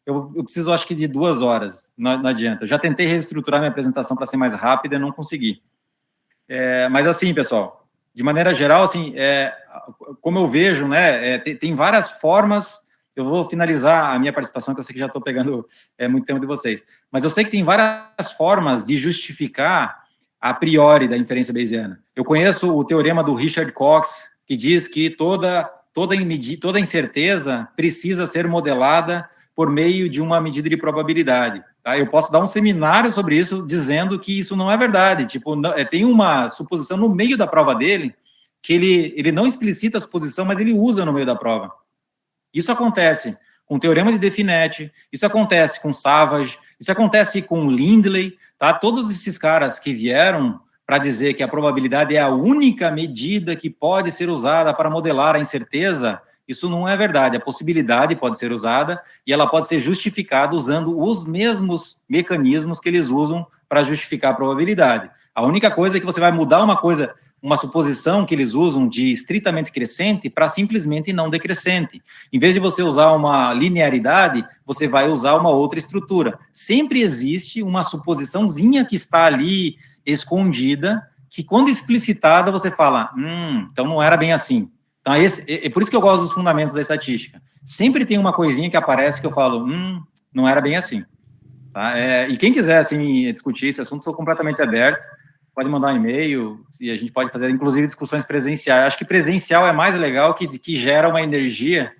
Eu preciso, acho que, de 2 horas, não adianta. Eu já tentei reestruturar minha apresentação para ser mais rápida e não consegui. Mas, assim, pessoal, de maneira geral, assim, como eu vejo, né, tem várias formas. Eu vou finalizar a minha participação, que eu sei que já estou pegando muito tempo de vocês, mas eu sei que tem várias formas de justificar a priori da inferência bayesiana. Eu conheço o teorema do Richard Cox, que diz que toda incerteza precisa ser modelada por meio de uma medida de probabilidade. Tá? Eu posso dar um seminário sobre isso, dizendo que isso não é verdade. Tipo, tem uma suposição no meio da prova dele, que ele não explicita a suposição, mas ele usa no meio da prova. Isso acontece com o teorema de Definet, isso acontece com Savage, isso acontece com Lindley, tá? Todos esses caras que vieram para dizer que a probabilidade é a única medida que pode ser usada para modelar a incerteza, isso não é verdade. A possibilidade pode ser usada e ela pode ser justificada usando os mesmos mecanismos que eles usam para justificar a probabilidade. A única coisa é que você vai mudar uma suposição que eles usam de estritamente crescente para simplesmente não decrescente. Em vez de você usar uma linearidade, você vai usar uma outra estrutura. Sempre existe uma suposiçãozinha que está ali escondida, que quando explicitada você fala, então não era bem assim. Então é por isso que eu gosto dos fundamentos da estatística. Sempre tem uma coisinha que aparece que eu falo, não era bem assim. Tá? E quem quiser assim, discutir esse assunto, sou completamente aberto. Pode mandar um e-mail e a gente pode fazer, inclusive, discussões presenciais. Acho que presencial é mais legal, que gera uma energia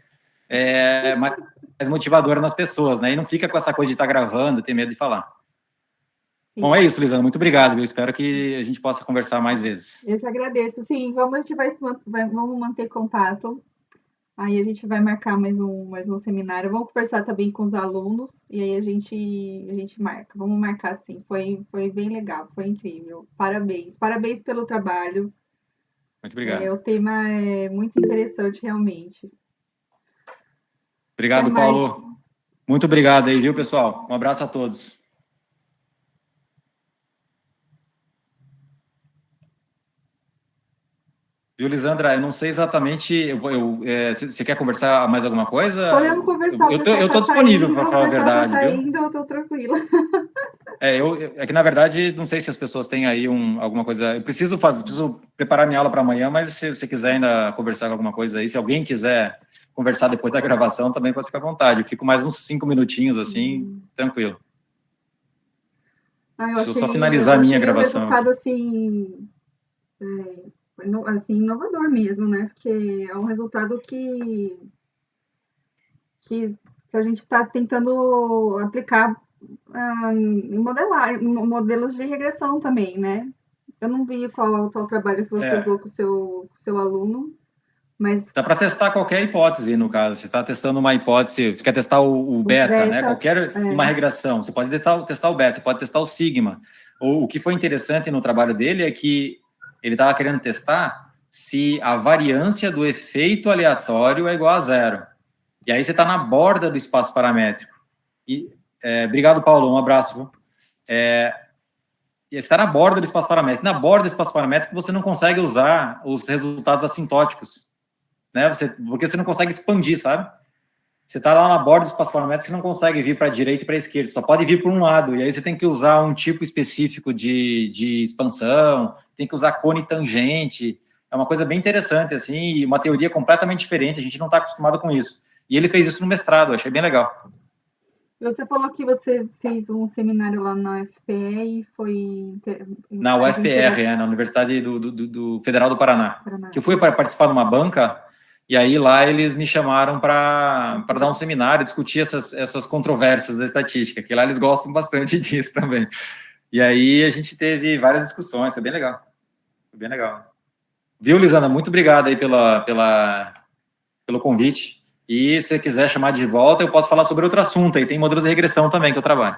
mais motivadora nas pessoas, né? E não fica com essa coisa de estar gravando, ter medo de falar. Bom, é Sim. isso, Lisandro. Muito obrigado. Eu espero que a gente possa conversar mais vezes. Eu que agradeço. Sim, a gente vamos manter contato. Aí a gente vai marcar mais um seminário. Vamos conversar também com os alunos e aí a gente marca. Vamos marcar sim. Foi bem legal, foi incrível. Parabéns. Parabéns pelo trabalho. Muito obrigado. O tema é muito interessante, realmente. Até Obrigado, mais. Paulo. Muito obrigado aí, viu, pessoal? Um abraço a todos. Viu, Lisandra? Eu não sei exatamente. Você quer conversar mais alguma coisa? Podemos conversar, Eu tô disponível, para o falar a pessoal tá verdade, viu? saindo, eu tô tranquila. É que, na verdade, não sei se as pessoas têm aí alguma coisa. Eu preciso preparar minha aula para amanhã, mas se você quiser ainda conversar com alguma coisa aí, se alguém quiser conversar depois da gravação, também pode ficar à vontade. Eu fico mais uns 5 minutinhos, assim, tranquilo. Ah, Deixa eu só eu finalizar a minha achei o gravação aqui. resultado assim inovador mesmo, né? Porque é um resultado que a gente está tentando aplicar em modelar, modelos de regressão também, né? Eu não vi qual é o tal trabalho que você É, usou com o seu aluno, mas dá para testar qualquer hipótese, no caso. Você está testando uma hipótese, você quer testar o os beta, né? betas, Qualquer uma regressão, você pode testar o beta, você pode testar o sigma. O que foi interessante no trabalho dele é que ele estava querendo testar se a variância do efeito aleatório é igual a zero. E aí você está na borda do espaço paramétrico. E, obrigado, Paulo. Um abraço. Viu? Está na borda do espaço paramétrico. Na borda do espaço paramétrico, você não consegue usar os resultados assintóticos, né? Porque você não consegue expandir, sabe? Você está lá na borda do espaço paramétrico, você não consegue vir para a direita e para a esquerda, só pode vir para um lado. E aí você tem que usar um tipo específico de expansão, tem que usar cone tangente. É uma coisa bem interessante, assim, e uma teoria completamente diferente. A gente não está acostumado com isso. E ele fez isso no mestrado, achei bem legal. você falou que você fez um seminário lá na UFPE e foi Na mais UFPR, interação na Universidade do Federal do Paraná. Paraná. Que eu fui para participar de uma banca, e aí lá eles me chamaram para dar um seminário, discutir essas controvérsias da estatística, que lá eles gostam bastante disso também. E aí a gente teve várias discussões, foi bem legal. Foi bem legal. Viu, Lisana? Muito obrigado aí pelo convite. E se você quiser chamar de volta, eu posso falar sobre outro assunto aí. Tem modelos de regressão também que eu trabalho.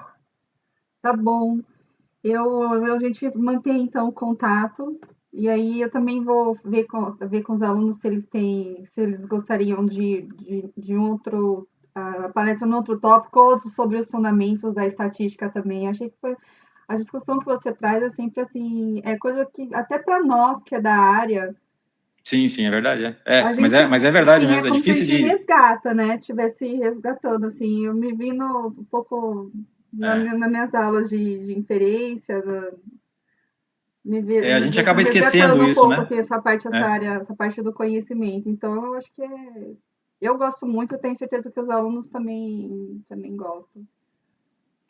Tá bom. A gente mantém então o contato. E aí eu também vou ver com os alunos se eles têm, se eles gostariam de um outro palestra num outro tópico ou sobre os fundamentos da estatística também. Achei que foi a discussão que você traz é sempre assim, é coisa que até para nós que é da área, Sim, sim, é verdade. a Mas gente é verdade assim, é mesmo. É como se a difícil gente de. resgata, né? Tivesse resgatando assim, eu me vi no, um pouco É, nas minhas aulas de inferência, a me gente vejo acaba esquecendo resgatando um isso, pouco né? assim essa parte, essa É, área, essa parte do conhecimento. Então eu acho que eu gosto muito, eu tenho certeza que os alunos também gostam.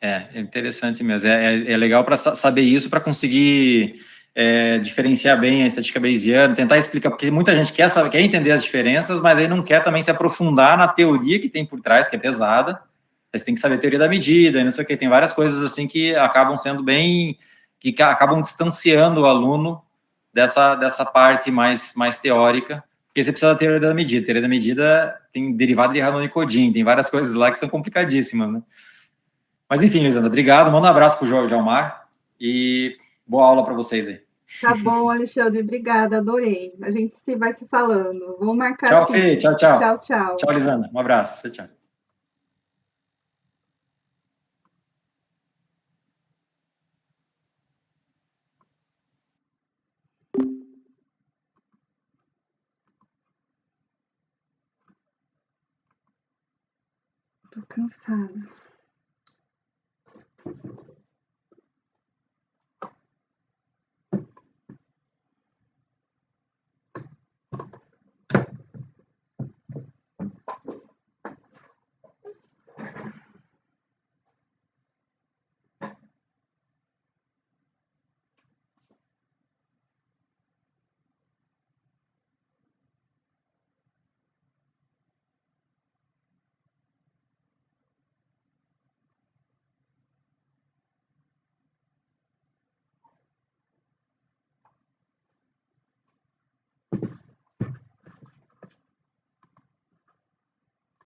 é interessante mesmo. É legal para saber isso, para conseguir diferenciar bem a estatística bayesiana, tentar explicar, porque muita gente quer saber, quer entender as diferenças, mas aí não quer também se aprofundar na teoria que tem por trás, que é pesada. Você tem que saber a teoria da medida e não sei o que. Tem várias coisas assim que acabam sendo bem, que acabam distanciando o aluno dessa parte mais teórica, porque você precisa da teoria da medida. A teoria da medida tem derivada de Harmonic-Odin, tem várias coisas lá que são complicadíssimas, né? Mas enfim, Lisandra, obrigado. Manda um abraço para o Jorge Almar e boa aula para vocês aí. Tá bom, Alexandre, obrigada, adorei. A gente se vai se falando. Vamos marcar Tchau, Fê. sim. Tchau, tchau. Tchau, tchau. Tchau, Lisandra. Um abraço. Tchau, tchau. Tô cansada.